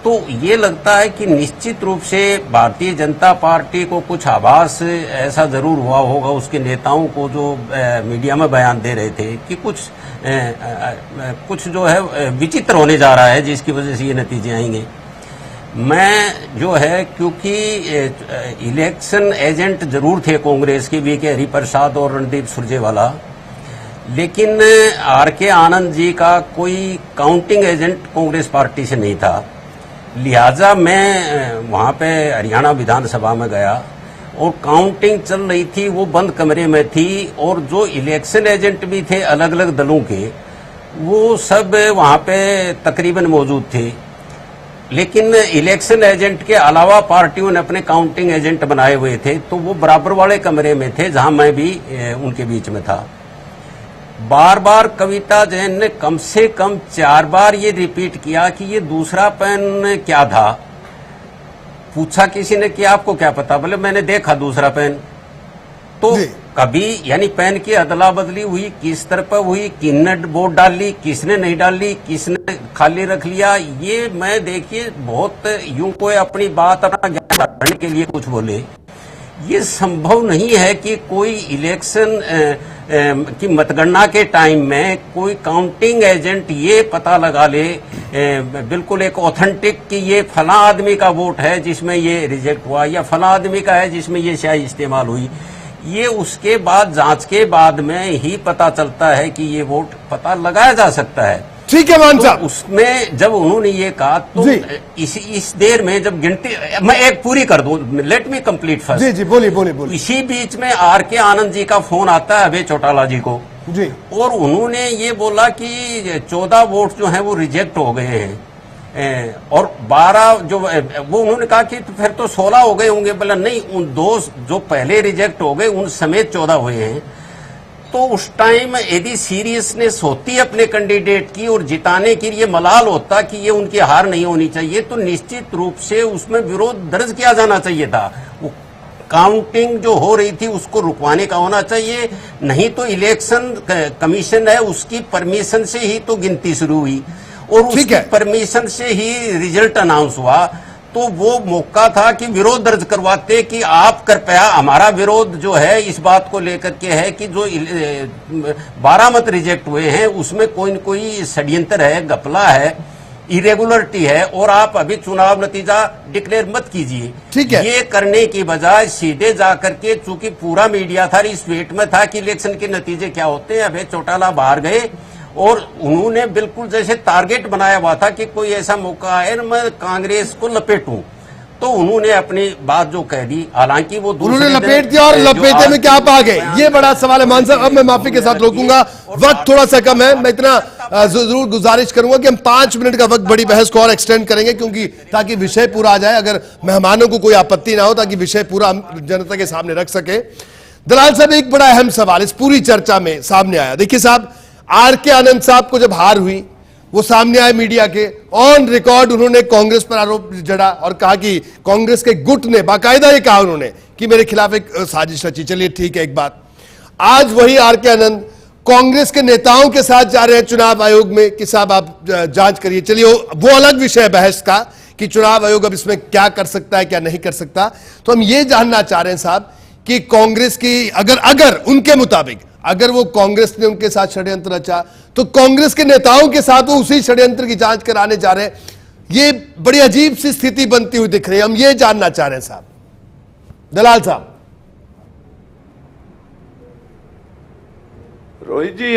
तो ये लगता है कि निश्चित रूप से भारतीय जनता पार्टी को कुछ आभास ऐसा जरूर हुआ होगा उसके नेताओं को, जो मीडिया में बयान दे रहे थे कि कुछ जो है विचित्र होने जा रहा है, जिसकी वजह से ये नतीजे आएंगे। मैं जो है, क्योंकि इलेक्शन एजेंट जरूर थे कांग्रेस के, वीके हरिप्रसाद और रणदीप सुरजेवाला, लेकिन आर.के. आनंद जी का कोई काउंटिंग एजेंट कांग्रेस पार्टी से नहीं था। लिहाजा मैं वहाँ पे हरियाणा विधानसभा में गया और काउंटिंग चल रही थी, वो बंद कमरे में थी, और जो इलेक्शन एजेंट भी थे अलग अलग दलों के, वो सब वहाँ पे तकरीबन मौजूद थे। लेकिन इलेक्शन एजेंट के अलावा पार्टियों ने अपने काउंटिंग एजेंट बनाए हुए थे, तो वो बराबर वाले कमरे में थे जहां मैं भी उनके बीच में था। बार बार कविता जैन ने कम से कम 4 बार ये रिपीट किया कि ये दूसरा पेन क्या था। पूछा किसी ने कि आपको क्या पता, बोले मैंने देखा दूसरा पेन। तो कभी यानी पेन की अदला बदली हुई, किस तरह पर हुई, किसने वोट डाली, किसने नहीं डाली, किसने खाली रख लिया, ये मैं देखिए बहुत यूं कोई अपनी बात अपना ज्ञान बढ़ाने के लिए कुछ बोले, ये संभव नहीं है कि कोई इलेक्शन की मतगणना के टाइम में कोई काउंटिंग एजेंट ये पता लगा ले बिल्कुल एक ऑथेंटिक कि ये फला आदमी का वोट है जिसमें ये रिजेक्ट हुआ, या फला आदमी का है जिसमें ये स्याही इस्तेमाल हुई। ये उसके बाद जांच के बाद में ही पता चलता है कि ये वोट पता लगाया जा सकता है। ठीक है मान साहब, तो उसमें जब उन्होंने ये कहा तो इस देर में जब गिनती, मैं एक पूरी कर दूं, लेट मी कंप्लीट फर्स्ट। जी जी बोलिए बोलिए बोलिए। इसी बीच में आर.के. आनंद जी का फोन आता है अभय चौटाला जी को जी, और उन्होंने ये बोला कि 14 वोट जो हैं वो रिजेक्ट हो गए हैं और 12 जो वो उन्होंने कहा कि तो फिर तो 16 हो गए होंगे। बोला नहीं, उन 2 जो पहले रिजेक्ट हो गए उन समेत 14 हुए हैं। तो उस टाइम यदि सीरियसनेस होती अपने कैंडिडेट की और जिताने के लिए मलाल होता कि ये उनकी हार नहीं होनी चाहिए, तो निश्चित रूप से उसमें विरोध दर्ज किया जाना चाहिए था। वो काउंटिंग जो हो रही थी उसको रुकवाने का होना चाहिए, नहीं तो इलेक्शन कमीशन है उसकी परमिशन से ही तो गिनती शुरू हुई और उसकी परमिशन से ही रिजल्ट अनाउंस हुआ। तो वो मौका था कि विरोध दर्ज करवाते कि आप कृपया, हमारा विरोध जो है इस बात को लेकर के है कि जो 12 मत रिजेक्ट हुए हैं उसमें कोई न कोई षड्यंत्र है, घपला है, इरेगुलरिटी है और आप अभी चुनाव नतीजा डिक्लेयर मत कीजिए। ठीक है, ये करने की बजाय सीधे जाकर के, चूंकि पूरा मीडिया था इस वेट में था कि इलेक्शन के नतीजे क्या होते हैं, अभय चौटाला बाहर गए और उन्होंने बिल्कुल जैसे टारगेट बनाया हुआ था कि कोई ऐसा मौका है मैं कांग्रेस को लपेटूं, तो उन्होंने अपनी बात जो कह दी, हालांकि वो उन्होंने लपेट दिया और लपेटे में क्या पा गए, ये बड़ा सवाल है। मान साहब अब मैं माफी के साथ रोकूंगा, वक्त थोड़ा सा कम है, मैं इतना जरूर गुजारिश करूंगा कि हम 5 मिनट का वक्त बड़ी बहस को और एक्सटेंड करेंगे, क्योंकि ताकि विषय पूरा आ जाए, अगर मेहमानों को कोई आपत्ति ना हो, ताकि विषय पूरा जनता के सामने रख सके। दलाल साहब, एक बड़ा अहम सवाल इस पूरी चर्चा में सामने आया। देखिए साहब, आर.के. आनंद साहब को जब हार हुई, वो सामने आए मीडिया के, ऑन रिकॉर्ड उन्होंने कांग्रेस पर आरोप जड़ा और कहा कि कांग्रेस के गुट ने, बाकायदा ये कहा उन्होंने कि मेरे खिलाफ एक साजिश रची। चलिए ठीक है, एक बात, आज वही आर.के. आनंद कांग्रेस के नेताओं के साथ जा रहे हैं चुनाव आयोग में कि साहब आप जांच करिए। चलिए वो अलग विषय है बहस का कि चुनाव आयोग अब इसमें क्या कर सकता है क्या नहीं कर सकता। तो हम ये जानना चाह रहे हैं साहब कि कांग्रेस की अगर उनके मुताबिक अगर वो कांग्रेस ने उनके साथ षड्यंत्र रचा, तो कांग्रेस के नेताओं के साथ वो उसी षड्यंत्र की जांच कराने जा रहे हैं। ये बड़ी अजीब सी स्थिति बनती हुई दिख रही है, हम ये जानना चाह रहे हैं साहब। दलाल साहब। रोहित जी,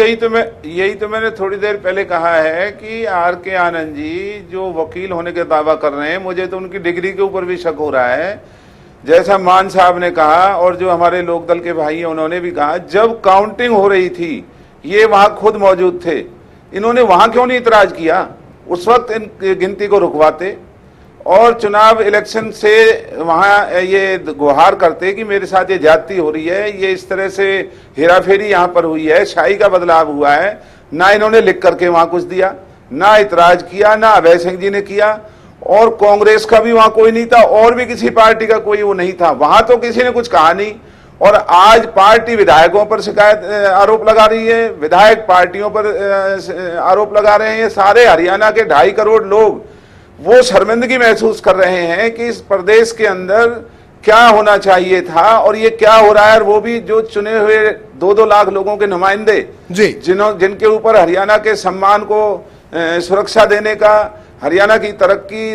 यही तो मैंने थोड़ी देर पहले कहा है कि आर.के. आनंद जी जो वकील होने के दावा कर रहे हैं, मुझे तो उनकी डिग्री के ऊपर भी शक हो रहा है। जैसा मान साहब ने कहा और जो हमारे लोकदल के भाई हैं उन्होंने भी कहा, जब काउंटिंग हो रही थी ये वहां खुद मौजूद थे, इन्होंने वहां क्यों नहीं इतराज किया? उस वक्त इन गिनती को रुकवाते और चुनाव इलेक्शन से वहां ये गुहार करते कि मेरे साथ ये ज्यादती हो रही है, ये इस तरह से हेराफेरी यहाँ पर हुई है, शाही का बदलाव हुआ है। ना इन्होंने लिख करके वहां कुछ दिया, ना इतराज किया, ना अभय सिंह जी ने किया और कांग्रेस का भी वहां कोई नहीं था और भी किसी पार्टी का कोई वो नहीं था, वहां तो किसी ने कुछ कहा नहीं। और आज पार्टी विधायकों पर शिकायत आरोप लगा रही है, विधायक पार्टियों पर आरोप लगा रहे हैं। सारे हरियाणा के 2.5 करोड़ लोग वो शर्मिंदगी महसूस कर रहे हैं कि इस प्रदेश के अंदर क्या होना चाहिए था और ये क्या हो रहा है। और वो भी जो चुने हुए 2-2 लाख लोगों के नुमाइंदे जिनके ऊपर हरियाणा के सम्मान को सुरक्षा देने का, हरियाणा की तरक्की,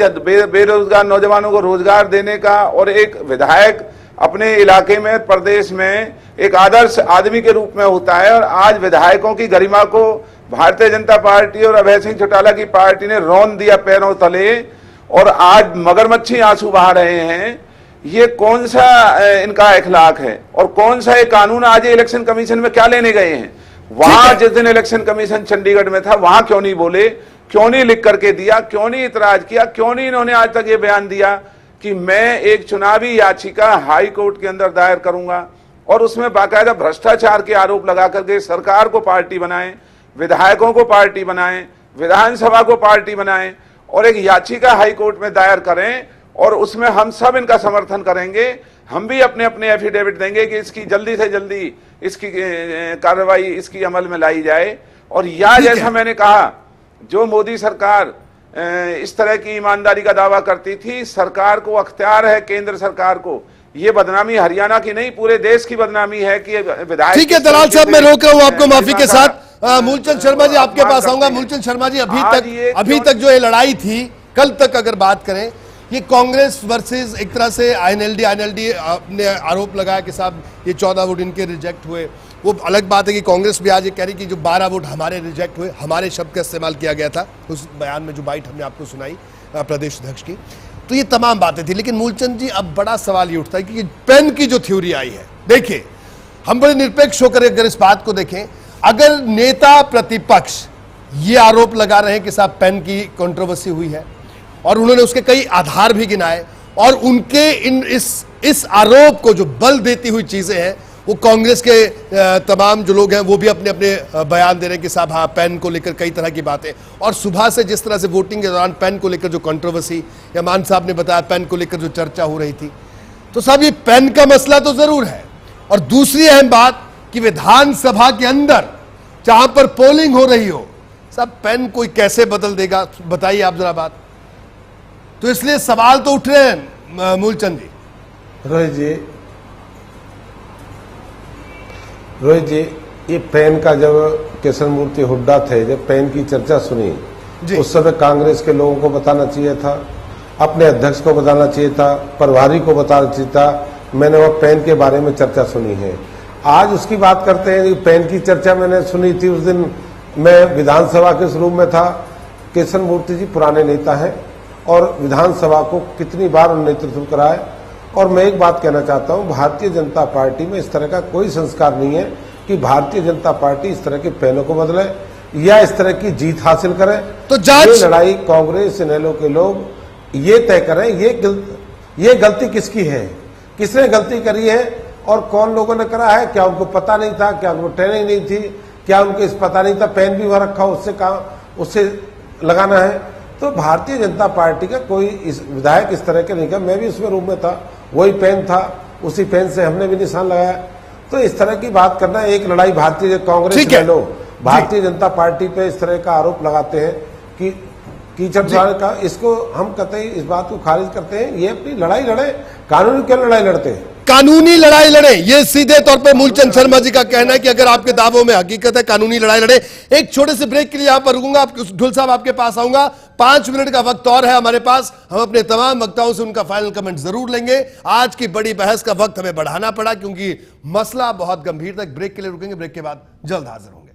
बेरोजगार नौजवानों को रोजगार देने का, और एक विधायक अपने इलाके में, प्रदेश में एक आदर्श आदमी के रूप में होता है। और आज विधायकों की गरिमा को भारतीय जनता पार्टी और अभय सिंह चौटाला की पार्टी ने रौंद दिया पैरों तले और आज मगरमच्छी आंसू बहा रहे हैं। ये कौन सा इनका इखलाक है और कौन सा ये कानून आज इलेक्शन कमीशन में क्या लेने गए हैं? वहां जिस दिन इलेक्शन कमीशन चंडीगढ़ में था वहां क्यों नहीं बोले? क्यों नहीं लिख करके दिया, क्यों नहीं इतराज किया, क्यों नहीं इन्होंने आज तक ये बयान दिया कि मैं एक चुनावी याचिका हाई कोर्ट के अंदर दायर करूंगा और उसमें बाकायदा भ्रष्टाचार के आरोप लगा करके सरकार को पार्टी बनाएं, विधायकों को पार्टी बनाएं, विधानसभा को पार्टी बनाएं और एक याचिका हाई कोर्ट में दायर करें और उसमें हम सब इनका समर्थन करेंगे। हम भी अपने अपने एफिडेविट देंगे कि इसकी जल्दी से जल्दी इसकी कार्रवाई इसकी अमल में लाई जाए। और या जैसा मैंने कहा, जो मोदी सरकार इस तरह की ईमानदारी का दावा करती थी, सरकार को अख्तियार है, केंद्र सरकार को, ये बदनामी हरियाणा की नहीं पूरे देश की बदनामी है कि विधायक। ठीक है दलाल साहब, मैं रोक रहा हूं आपको माफी के साथ। मूलचंद शर्मा जी आपके पास आऊंगा। मूलचंद शर्मा जी, अभी तक जो ये लड़ाई थी, कल तक अगर बात करें, ये कांग्रेस वर्सेस एक तरह से आईएनएलडी ने आरोप लगाया कि साहब ये 14 वोट इनके रिजेक्ट हुए। वो अलग बात है कि कांग्रेस भी आज ये कह रही कि जो 12 वोट हमारे रिजेक्ट हुए, हमारे शब्द का इस्तेमाल किया गया था उस बयान में, जो बाइट हमने आपको सुनाई प्रदेश अध्यक्ष की। तो ये तमाम बातें थी, लेकिन मूलचंद जी अब बड़ा सवाल ये उठता है कि पेन की जो थ्योरी आई है, देखिए हम बड़े निरपेक्ष होकर अगर इस बात को देखें, अगर नेता प्रतिपक्ष ये आरोप लगा रहे हैं कि साहब पेन की कंट्रोवर्सी हुई है और उन्होंने उसके कई आधार भी गिनाए और उनके इस आरोप को जो बल देती हुई चीजें हैं, वो कांग्रेस के तमाम जो लोग हैं वो भी अपने अपने बयान दे रहे हैं कि साहब हाँ पेन को लेकर कई तरह की बातें, और सुबह से जिस तरह से वोटिंग के दौरान पेन को लेकर जो कंट्रोवर्सी, या मान साहब ने बताया पेन को लेकर जो चर्चा हो रही थी, तो साहब ये पेन का मसला तो जरूर है। और दूसरी अहम बात कि विधानसभा के अंदर जहां पर पोलिंग हो रही हो, साहब पेन कोई कैसे बदल देगा, बताइए आप जरा बात। तो इसलिए सवाल तो उठ रहे हैं मूलचंद जी। रोहित जी, ये पेन का जब किशन मूर्ति हुड्डा थे, जब पेन की चर्चा सुनी, उस समय कांग्रेस के लोगों को बताना चाहिए था, अपने अध्यक्ष को बताना चाहिए था, प्रभारी को बताना चाहिए था। मैंने वो पेन के बारे में चर्चा सुनी है, आज उसकी बात करते हैं। पेन की चर्चा मैंने सुनी थी उस दिन, मैं विधानसभा के रूम में था। किशन मूर्ति जी पुराने नेता हैं और विधानसभा को कितनी बार उन्होंने नेतृत्व कराया। और मैं एक बात कहना चाहता हूं, भारतीय जनता पार्टी में इस तरह का कोई संस्कार नहीं है कि भारतीय जनता पार्टी इस तरह के पेनों को बदले या इस तरह की जीत हासिल करे। तो ये लड़ाई कांग्रेस इनेलो के लोग ये तय करें, ये गलती किसकी है, किसने गलती करी है और कौन लोगों ने करा है। क्या उनको पता नहीं था, क्या उनको ट्रेनिंग नहीं थी, क्या उनको इस पता नहीं था पेन भी वहां रखा, उससे लगाना है। तो भारतीय जनता पार्टी का कोई विधायक इस तरह के नहीं का, मैं भी उसमें रूम में था, वही पेन था, उसी पेन से हमने भी निशान लगाया। तो इस तरह की बात करना, एक लड़ाई भारतीय कांग्रेस के लोग भारतीय जनता पार्टी पे इस तरह का आरोप लगाते हैं कि कीचड़ का, इसको हम कतई इस बात को खारिज करते हैं। ये अपनी लड़ाई लड़े, कानूनी क्यों लड़ाई लड़ते हैं, कानूनी लड़ाई लड़े, ये सीधे तौर पे मूलचंद शर्मा जी का कहना है कि अगर आपके दावों में हकीकत है, कानूनी लड़ाई लड़े। एक छोटे से ब्रेक के लिए यहां पर रुकूंगा, ढुल साहब आपके पास आऊंगा। 5 मिनट का वक्त और है हमारे पास, हम अपने तमाम वक्ताओं से उनका फाइनल कमेंट जरूर लेंगे। आज की बड़ी बहस का वक्त हमें बढ़ाना पड़ा क्योंकि मसला बहुत गंभीर था। ब्रेक के लिए रुकेंगे, ब्रेक के बाद जल्द हाजिर होंगे।